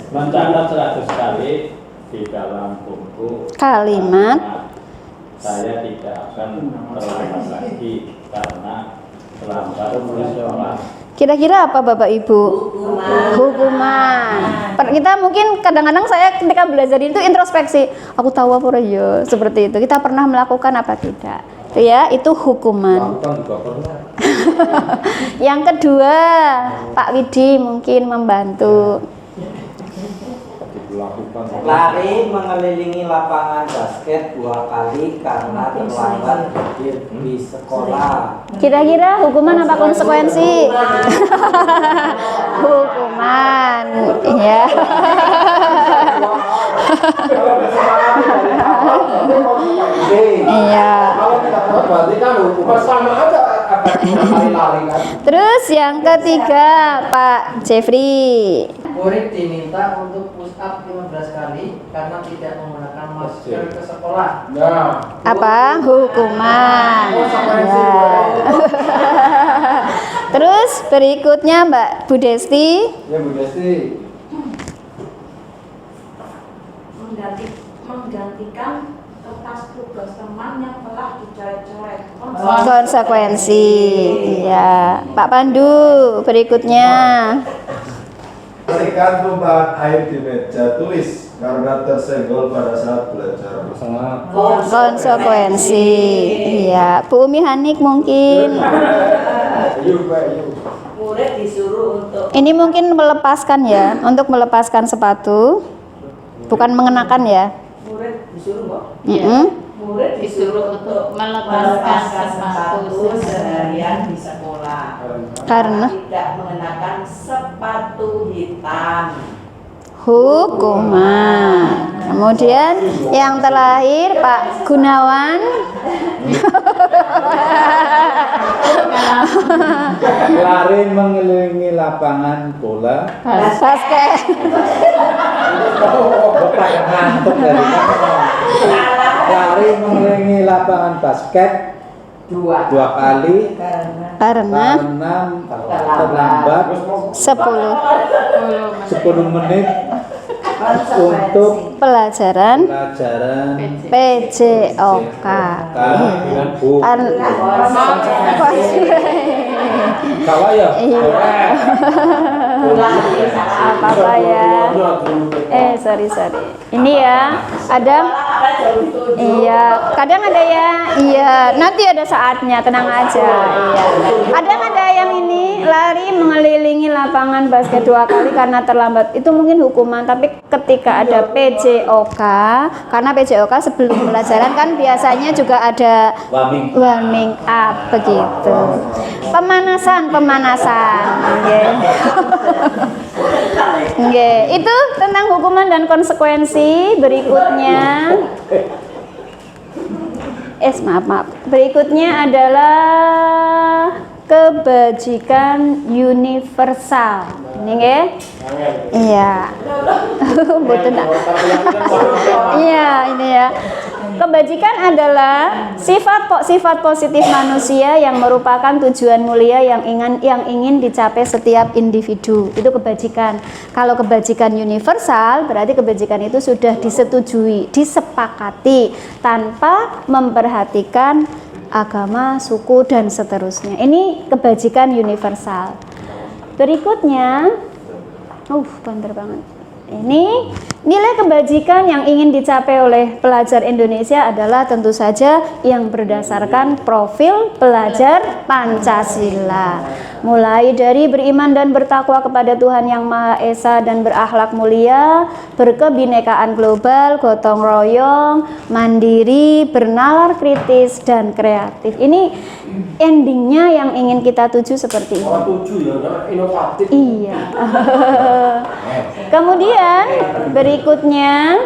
Mencatat 100 kali di dalam buku Kalimat. saya tidak akan terlambat lagi karena terlambat sekolah. Kira-kira apa Bapak Ibu? Hukuman. Kita mungkin kadang-kadang saya ketika belajar itu introspeksi. Aku tahu apa ya, seperti itu. Kita pernah melakukan apa tidak? Itu ya, itu hukuman. Yang kedua, Pak Widi mungkin membantu. Lari mengelilingi lapangan basket 2 kali karena terlambat hadir di sekolah. Kira-kira hukuman apa konsekuensi? Hukuman, ya. Iya. Berarti kan hukuman sama aja lari kan. Terus yang ketiga, Pak Jeffrey. Murid diminta untuk push up 15 kali karena tidak menggunakan masker ke sekolah. Nah, Apa? Hukuman. konsekuensi. Ya. Terus berikutnya Mbak Bu Desti. Ya Bu Desti. Menggantikan kertas tugas teman yang telah dicoret-coret. Konsekuensi. Iya. Pak Pandu berikutnya. Bersihkan tumpahan air di meja tulis karena tersenggol pada saat belajar. Konsekuensi. Iya. Bu Umi Hanik mungkin. Murid disuruh untuk Ini mungkin melepaskan ya, untuk melepaskan sepatu. Bukan mengenakan ya. murid disuruh kok. Murid disuruh untuk melepaskan sepatu seharian di sekolah Karena tidak mengenakan sepatu hitam. hukuman. Kemudian yang terakhir Pak Gunawan. Lari mengelilingi lapangan bola. Basket. Bapak yang ngantuk dari mana? Lari mengelilingi lapangan basket 2 kali karena terlambat 10 menit untuk pelajaran pelajaran PJOK. dengan Bu Kawa ya? Iya. Apa ya? Sorry. Ini ya, ada. Iya, kadang ada ya. Iya, nanti ada saatnya, tenang aja. Iya. Kadang ada yang ini lari mengelilingi lapangan basket 2 kali karena terlambat. Itu mungkin hukuman, tapi ketika ada PJOK, karena PJOK sebelum pelajaran kan biasanya juga ada warming up begitu. Pemanasan. Oke, itu tentang hukuman dan konsekuensi. Berikutnya, maaf. Berikutnya adalah kebajikan universal. Ini nggih? Iya. Betul tak? Iya, ini ya. Kebajikan adalah sifat positif manusia yang merupakan tujuan mulia yang ingin dicapai setiap individu. Itu kebajikan. Kalau kebajikan universal berarti kebajikan itu sudah disetujui, disepakati tanpa memperhatikan agama, suku dan seterusnya. Ini kebajikan universal. Berikutnya, banter banget. Ini nilai kebajikan yang ingin dicapai oleh pelajar Indonesia adalah tentu saja yang berdasarkan profil pelajar Pancasila. Mulai dari beriman dan bertakwa kepada Tuhan Yang Maha Esa dan berakhlak mulia, berkebinekaan global, gotong royong, mandiri, bernalar kritis dan kreatif. Ini endingnya yang ingin kita tuju seperti ini. Inovatif. Iya. Kemudian berikutnya,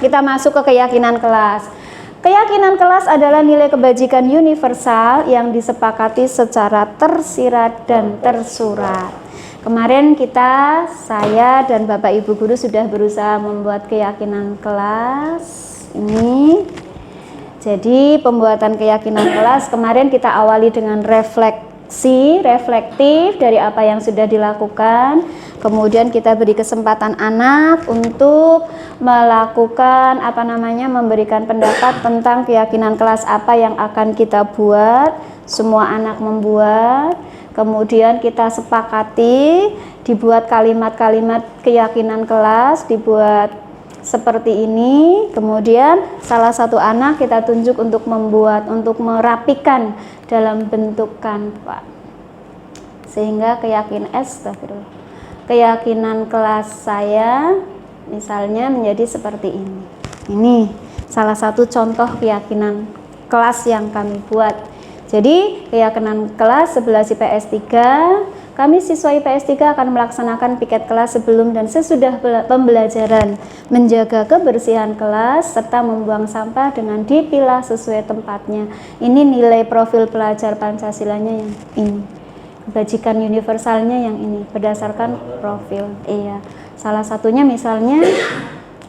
kita masuk ke keyakinan kelas. Keyakinan kelas adalah nilai kebajikan universal yang disepakati secara tersirat dan tersurat. Kemarin saya dan Bapak Ibu Guru sudah berusaha membuat keyakinan kelas ini. Jadi pembuatan keyakinan kelas kemarin kita awali dengan reflektif dari apa yang sudah dilakukan. Kemudian kita beri kesempatan anak untuk melakukan memberikan pendapat tentang keyakinan kelas apa yang akan kita buat. Semua anak membuat. Kemudian kita sepakati dibuat kalimat-kalimat keyakinan kelas, dibuat seperti ini. Kemudian salah satu anak kita tunjuk untuk merapikan dalam bentuk kanva, sehingga keyakinan kelas saya misalnya menjadi seperti ini. Ini salah satu contoh keyakinan kelas yang kami buat. Jadi keyakinan kelas 11 IPS 3, kami siswa IPS 3 akan melaksanakan piket kelas sebelum dan sesudah pembelajaran, menjaga kebersihan kelas serta membuang sampah dengan dipilah sesuai tempatnya. Ini nilai profil pelajar Pancasilanya yang ini. Kebajikan universalnya yang ini berdasarkan profil. Iya. Salah satunya misalnya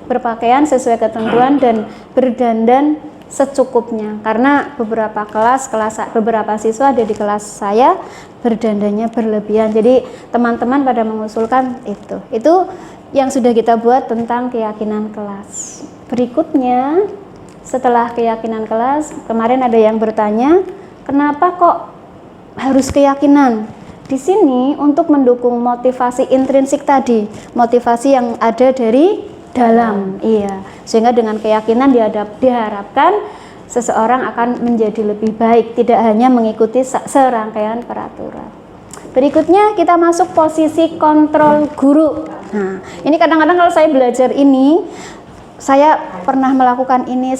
berpakaian sesuai ketentuan dan berdandan secukupnya. Karena beberapa siswa ada di kelas saya berdandannya berlebihan. Jadi teman-teman pada mengusulkan itu. Itu yang sudah kita buat tentang keyakinan kelas. Berikutnya, setelah keyakinan kelas, kemarin ada yang bertanya, kenapa kok harus keyakinan? Di sini untuk mendukung motivasi intrinsik tadi, motivasi yang ada dari dalam, sehingga dengan keyakinan diharapkan seseorang akan menjadi lebih baik, tidak hanya mengikuti serangkaian peraturan. Berikutnya kita masuk posisi kontrol guru. Nah, ini kadang-kadang kalau saya belajar ini, saya pernah melakukan ini,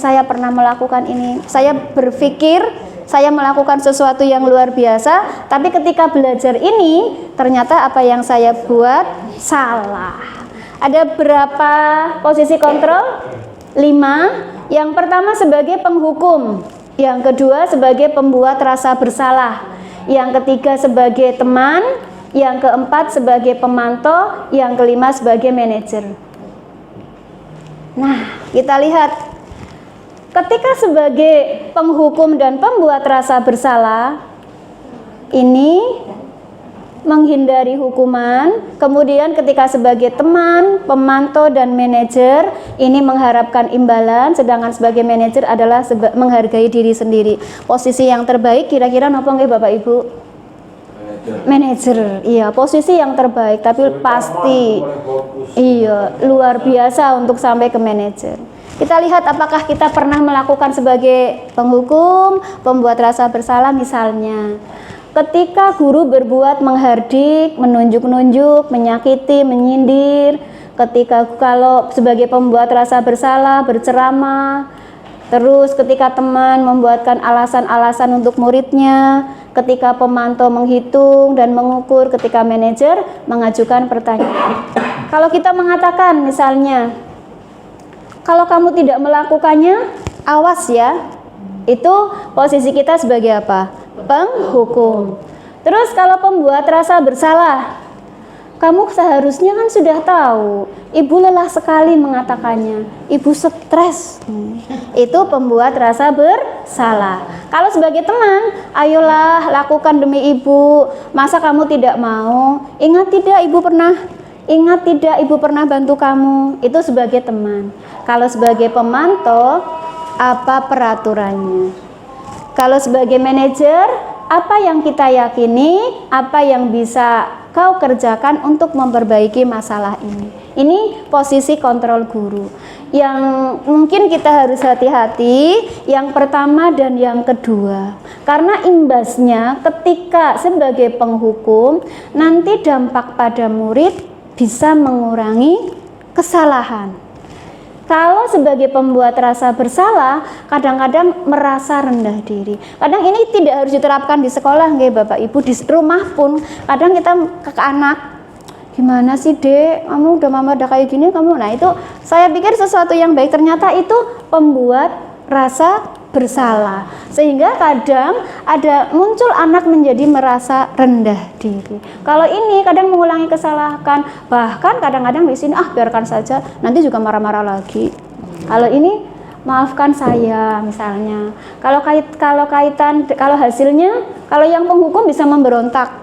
saya berpikir saya melakukan sesuatu yang luar biasa, tapi ketika belajar ini ternyata apa yang saya buat salah. Ada berapa posisi kontrol? 5. Yang pertama sebagai penghukum, yang kedua sebagai pembuat rasa bersalah, yang ketiga sebagai teman, yang keempat sebagai pemantau, yang kelima sebagai manajer. Nah, kita lihat ketika sebagai penghukum dan pembuat rasa bersalah ini menghindari hukuman, kemudian ketika sebagai teman, pemantau dan manajer ini mengharapkan imbalan, sedangkan sebagai manajer adalah menghargai diri sendiri. Posisi yang terbaik kira-kira napa nggih Bapak Ibu? Manajer. Iya, posisi yang terbaik, tapi pasti iya luar biasa untuk sampai ke manajer. Kita lihat apakah kita pernah melakukan sebagai penghukum, pembuat rasa bersalah misalnya. Ketika guru berbuat menghardik, menunjuk-nunjuk, menyakiti, menyindir, ketika kalau sebagai pembuat rasa bersalah, berceramah, terus ketika teman membuatkan alasan-alasan untuk muridnya, ketika pemantau menghitung dan mengukur, ketika manajer mengajukan pertanyaan. Kalau kita mengatakan misalnya, kalau kamu tidak melakukannya, awas ya. Itu posisi kita sebagai apa? Penghukum. Terus kalau pembuat rasa bersalah, kamu seharusnya kan sudah tahu, ibu lelah sekali mengatakannya, ibu stres. Itu pembuat rasa bersalah. Kalau sebagai teman, ayolah lakukan demi ibu. Masa kamu tidak mau? Ingat tidak ibu pernah bantu kamu. Itu sebagai teman. Kalau sebagai pemantau, apa peraturannya? Kalau sebagai manajer, apa yang kita yakini, apa yang bisa kau kerjakan untuk memperbaiki masalah ini. Ini posisi kontrol guru. Yang mungkin kita harus hati-hati, yang pertama dan yang kedua. Karena imbasnya ketika sebagai penghukum, nanti dampak pada murid bisa mengurangi kesalahan. Kalau sebagai pembuat rasa bersalah, kadang-kadang merasa rendah diri. Kadang ini tidak harus diterapkan di sekolah, nggih Bapak Ibu, di rumah pun. Kadang kita ke anak, gimana sih Dek, kamu mama udah kayak gini, kamu. Nah itu saya pikir sesuatu yang baik, ternyata itu pembuat rasa bersalah, sehingga kadang ada muncul anak menjadi merasa rendah diri. Kalau ini kadang mengulangi kesalahan, bahkan kadang-kadang di sini biarkan saja, nanti juga marah-marah lagi. Kalau ini maafkan saya misalnya. Kalau hasilnya, kalau yang penghukum bisa memberontak,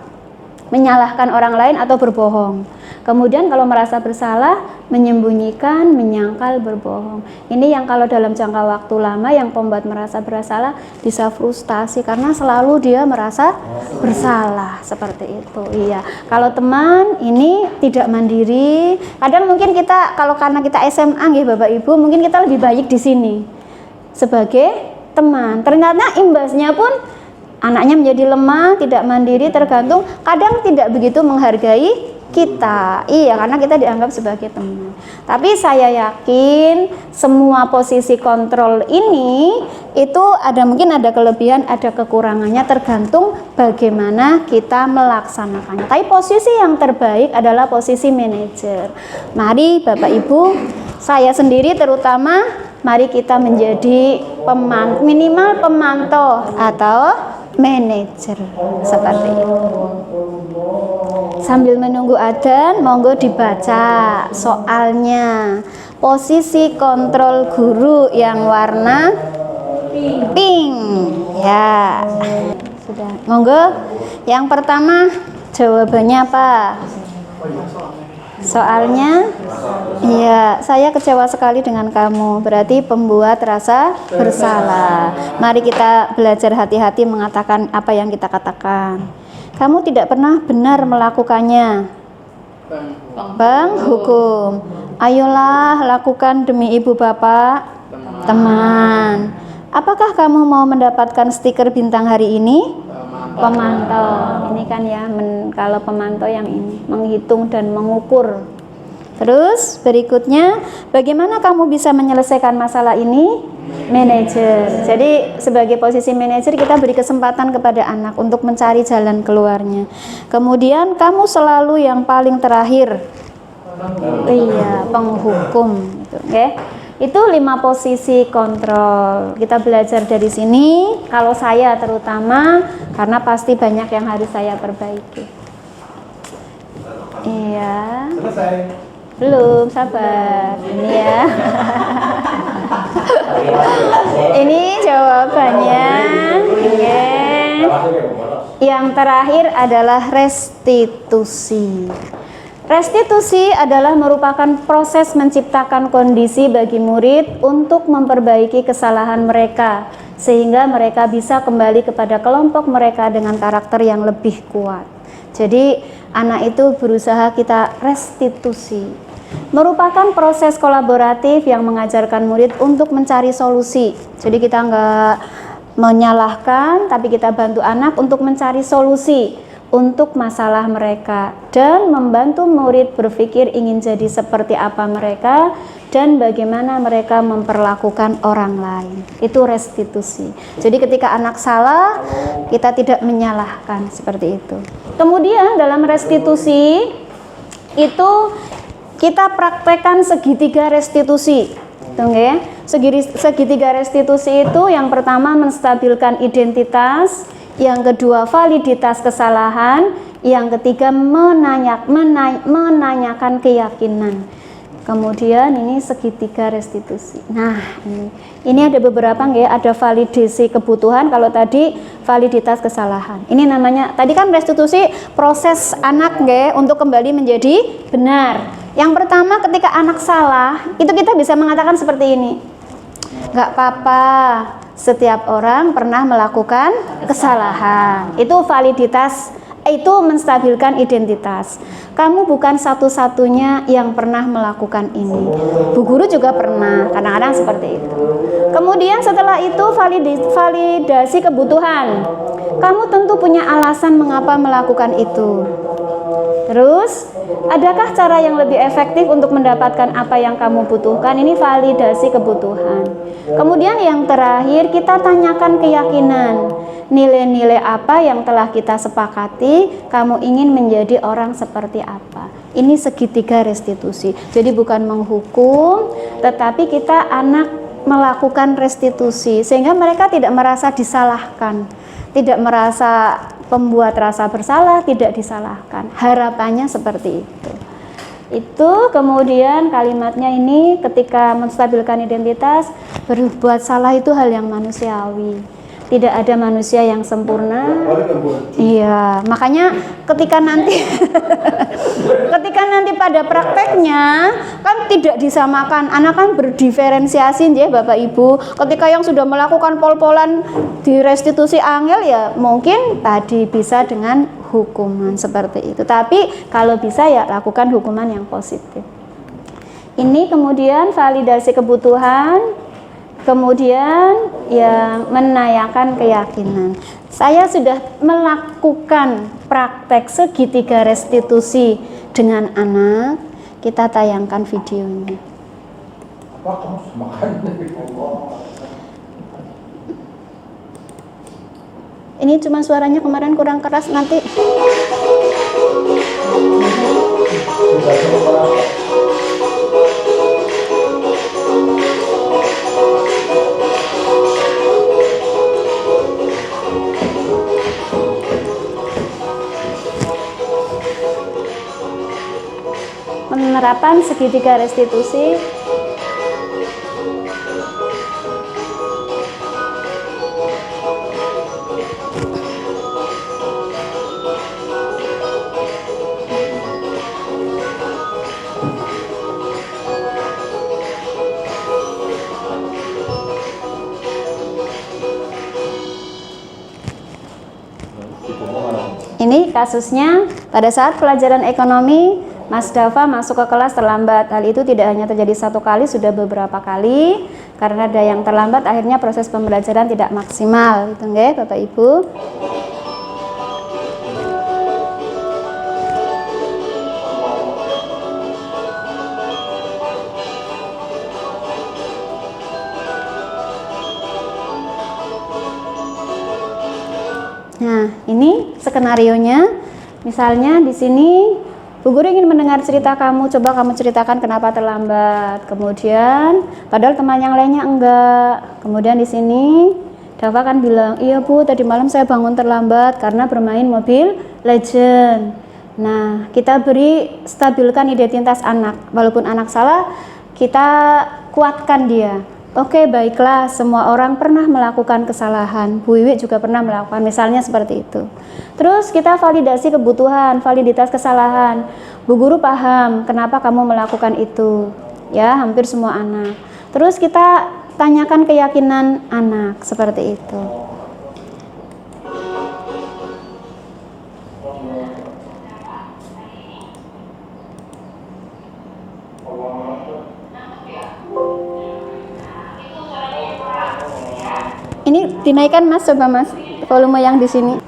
menyalahkan orang lain atau berbohong. Kemudian kalau merasa bersalah, menyembunyikan, menyangkal, berbohong. Ini yang kalau dalam jangka waktu lama yang pembuat merasa bersalah bisa frustasi karena selalu dia merasa bersalah seperti itu. Iya. Kalau teman ini tidak mandiri, kadang mungkin kita kalau karena kita SMA nggih Bapak Ibu, mungkin kita lebih baik di sini sebagai teman. Ternyata imbasnya pun anaknya menjadi lemah, tidak mandiri, tergantung, kadang tidak begitu menghargai kita. Iya, karena kita dianggap sebagai teman. Tapi saya yakin semua posisi kontrol ini itu mungkin ada kelebihan, ada kekurangannya, tergantung bagaimana kita melaksanakannya. Tapi posisi yang terbaik adalah posisi manajer. Mari Bapak Ibu, saya sendiri terutama, mari kita menjadi minimal pemantau atau manajer seperti itu. Sambil menunggu adzan, monggo dibaca soalnya. Posisi kontrol guru yang warna pink. Ya. Sudah. Monggo. Yang pertama jawabannya apa? Soalnya, iya, saya kecewa sekali dengan kamu. Berarti pembuat rasa bersalah. Mari kita belajar hati-hati mengatakan apa yang kita katakan. Kamu tidak pernah benar melakukannya. Penghukum. Ayolah lakukan demi ibu bapak, teman. Apakah kamu mau mendapatkan stiker bintang hari ini? Pemantau. Ini kan ya, kalau pemantau yang ini menghitung dan mengukur. Terus berikutnya, bagaimana kamu bisa menyelesaikan masalah ini? Manajer. Jadi sebagai posisi manajer kita beri kesempatan kepada anak untuk mencari jalan keluarnya. Kemudian kamu selalu yang paling terakhir. Iya, penghukum. Oke. Itu 5 posisi kontrol. Kita belajar dari sini. Kalau saya terutama, karena pasti banyak yang harus saya perbaiki. Iya. Selesai. Belum, sabar. Ini ya. Ini jawabannya. Oke. Yang terakhir adalah restitusi. Restitusi adalah merupakan proses menciptakan kondisi bagi murid untuk memperbaiki kesalahan mereka sehingga mereka bisa kembali kepada kelompok mereka dengan karakter yang lebih kuat. Jadi anak itu berusaha kita restitusi. Merupakan proses kolaboratif yang mengajarkan murid untuk mencari solusi. Jadi kita nggak menyalahkan, tapi kita bantu anak untuk mencari solusi untuk masalah mereka dan membantu murid berpikir ingin jadi seperti apa mereka dan bagaimana mereka memperlakukan orang lain. Itu restitusi. Jadi ketika anak salah, kita tidak menyalahkan, seperti itu. Kemudian dalam restitusi itu kita praktekkan segitiga restitusi. Oke. Segitiga restitusi itu yang pertama menstabilkan identitas, yang kedua validitas kesalahan, yang ketiga menanyakan keyakinan. Kemudian ini segitiga restitusi. Nah, ini ada beberapa nggih, ada validasi kebutuhan, kalau tadi validitas kesalahan. Ini namanya, tadi kan restitusi proses anak nggih untuk kembali menjadi benar. Yang pertama ketika anak salah, itu kita bisa mengatakan seperti ini. Nggak apa-apa, setiap orang pernah melakukan kesalahan. Itu validitas, itu menstabilkan identitas. Kamu bukan satu-satunya yang pernah melakukan ini. Bu guru juga pernah, kadang-kadang seperti itu. Kemudian setelah itu validasi kebutuhan. Kamu tentu punya alasan mengapa melakukan itu. Terus, adakah cara yang lebih efektif untuk mendapatkan apa yang kamu butuhkan? Ini validasi kebutuhan. Kemudian yang terakhir, kita tanyakan keyakinan. Nilai-nilai apa yang telah kita sepakati, kamu ingin menjadi orang seperti apa? Ini segitiga restitusi. Jadi bukan menghukum, tetapi kita anak melakukan restitusi sehingga mereka tidak merasa disalahkan, tidak merasa pembuat rasa bersalah, tidak disalahkan. Harapannya seperti itu. Itu kemudian kalimatnya ini ketika menstabilkan identitas, berbuat salah itu hal yang manusiawi. Tidak ada manusia yang sempurna. Iya, makanya ketika nanti pada prakteknya kan tidak disamakan. Anak kan berdiferensiasi ya Bapak Ibu. Ketika yang sudah melakukan pol-polan di restitusi angel ya mungkin tadi bisa dengan hukuman seperti itu. Tapi kalau bisa ya lakukan hukuman yang positif. Ini kemudian validasi kebutuhan. Kemudian yang menanyakan keyakinan. Saya sudah melakukan praktek segitiga restitusi dengan anak. Kita tayangkan videonya. Ini cuma suaranya kemarin kurang keras, nanti. Penerapan segitiga restitusi. Ini kasusnya pada saat pelajaran ekonomi, Mas Dava masuk ke kelas terlambat. Hal itu tidak hanya terjadi satu kali, sudah beberapa kali. Karena ada yang terlambat, akhirnya proses pembelajaran tidak maksimal. Gitu nggih, Bapak Ibu. Nah, ini skenarionya. Misalnya di sini Bu guru ingin mendengar cerita kamu, coba kamu ceritakan kenapa terlambat. Kemudian, padahal teman yang lainnya enggak. Kemudian di sini Dava kan bilang, iya Bu, tadi malam saya bangun terlambat karena bermain Mobile Legend. Nah, kita beri stabilkan identitas anak. Walaupun anak salah, kita kuatkan dia. Oke, baiklah, semua orang pernah melakukan kesalahan. Bu Wiwi juga pernah melakukan, misalnya seperti itu. Terus kita validasi kebutuhan, validitas kesalahan. Bu guru paham kenapa kamu melakukan itu. Ya, hampir semua anak. Terus kita tanyakan keyakinan anak, seperti itu. Ini dinaikkan Mas, coba Mas, volume yang di sini.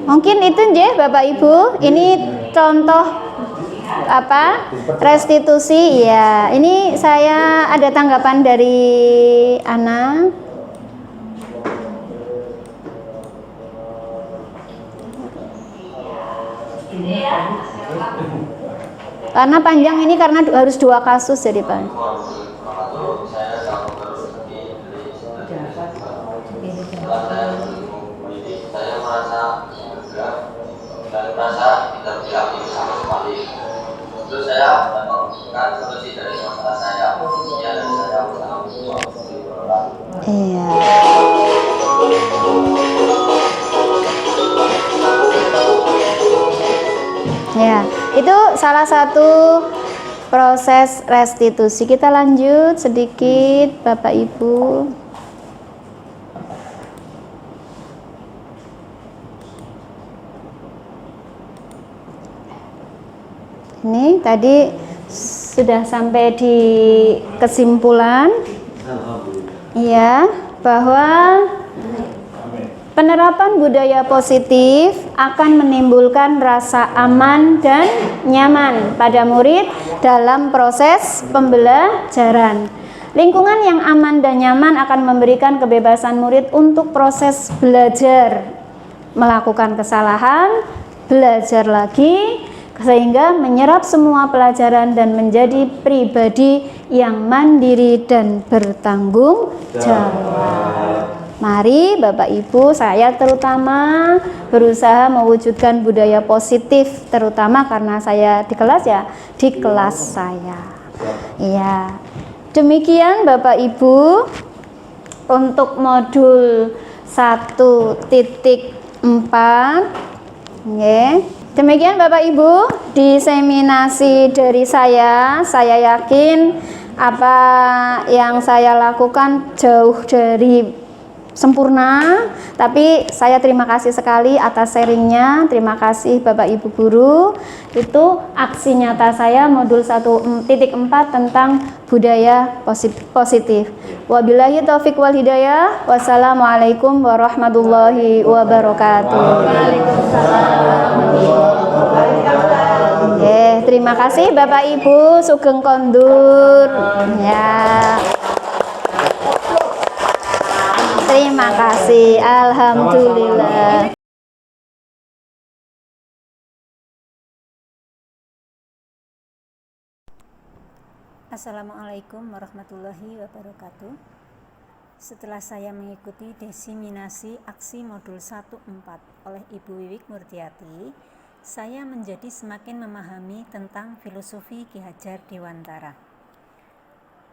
Mungkin itu nggih Bapak Ibu, ini contoh apa? Restitusi ya. Ini saya ada tanggapan dari Ana. Karena panjang ini karena harus 2 kasus jadi Pak. Saya merasa dan merasa tidak diakui sama sekali. Terus saya menemukan solusi dari masalah saya. Ya, dan saya bersama Iya. Ya, itu salah satu proses restitusi. Kita lanjut sedikit Bapak Ibu. Ini tadi sudah sampai di kesimpulan, ya, bahwa penerapan budaya positif akan menimbulkan rasa aman dan nyaman pada murid dalam proses pembelajaran. Lingkungan yang aman dan nyaman akan memberikan kebebasan murid untuk proses belajar, melakukan kesalahan, belajar lagi, sehingga menyerap semua pelajaran dan menjadi pribadi yang mandiri dan bertanggung jawab. Mari Bapak Ibu, saya terutama berusaha mewujudkan budaya positif, terutama karena saya di kelas ya, di kelas saya. Iya. Demikian Bapak Ibu untuk modul 1.4. Nggih. Demikian Bapak Ibu, diseminasi dari saya yakin apa yang saya lakukan jauh dari sempurna, tapi saya terima kasih sekali atas sharingnya. Terima kasih Bapak Ibu Guru. Itu aksi nyata saya modul 1.4 tentang budaya positif. Wabillahi taufik wal hidayah. Wassalamualaikum warahmatullahi wabarakatuh. Terima kasih Bapak Ibu, sugeng kondur. Ya. Terima kasih. Alhamdulillah. Assalamualaikum warahmatullahi wabarakatuh. Setelah saya mengikuti desiminasi aksi modul 1-4 oleh Ibu Wiwik Murtiati, saya menjadi semakin memahami tentang filosofi Ki Hajar Dewantara.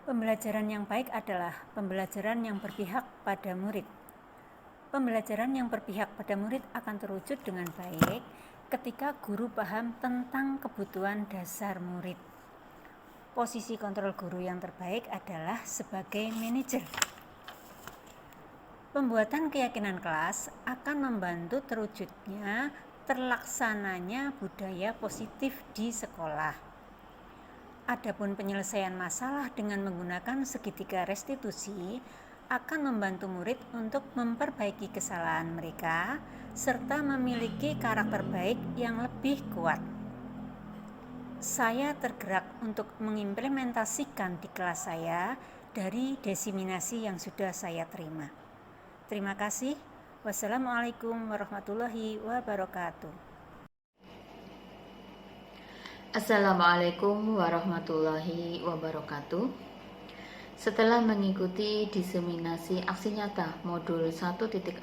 Pembelajaran yang baik adalah pembelajaran yang berpihak pada murid. Pembelajaran yang berpihak pada murid akan terwujud dengan baik ketika guru paham tentang kebutuhan dasar murid. Posisi kontrol guru yang terbaik adalah sebagai manajer. Pembuatan keyakinan kelas akan membantu terwujudnya terlaksananya budaya positif di sekolah. Adapun penyelesaian masalah dengan menggunakan segitiga restitusi akan membantu murid untuk memperbaiki kesalahan mereka serta memiliki karakter baik yang lebih kuat. Saya tergerak untuk mengimplementasikan di kelas saya dari desiminasi yang sudah saya terima. Terima kasih. Wassalamualaikum warahmatullahi wabarakatuh. Assalamualaikum warahmatullahi wabarakatuh. Setelah mengikuti diseminasi aksi nyata modul 1.4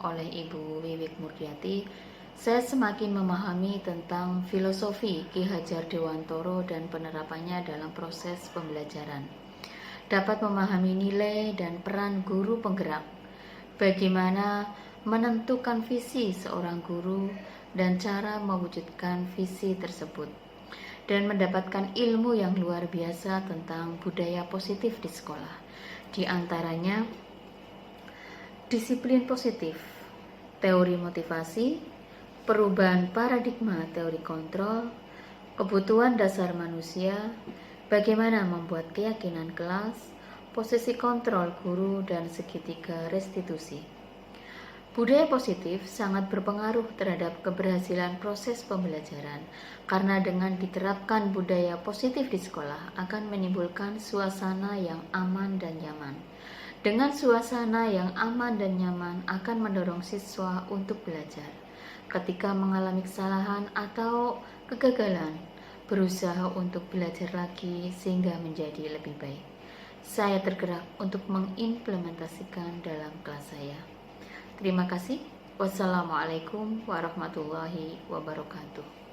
oleh Ibu Wiwik Murtiati, saya semakin memahami tentang filosofi Ki Hajar Dewantara dan penerapannya dalam proses pembelajaran. Dapat memahami nilai dan peran guru penggerak, bagaimana menentukan visi seorang guru dan cara mewujudkan visi tersebut, dan mendapatkan ilmu yang luar biasa tentang budaya positif di sekolah. Di antaranya, disiplin positif, teori motivasi, perubahan paradigma teori kontrol, kebutuhan dasar manusia, bagaimana membuat keyakinan kelas, posisi kontrol guru, dan segitiga restitusi. Budaya positif sangat berpengaruh terhadap keberhasilan proses pembelajaran, karena dengan diterapkan budaya positif di sekolah akan menimbulkan suasana yang aman dan nyaman. Dengan suasana yang aman dan nyaman akan mendorong siswa untuk belajar. Ketika mengalami kesalahan atau kegagalan, berusaha untuk belajar lagi sehingga menjadi lebih baik. Saya tergerak untuk mengimplementasikan dalam kelas saya. Terima kasih. Wassalamualaikum warahmatullahi wabarakatuh.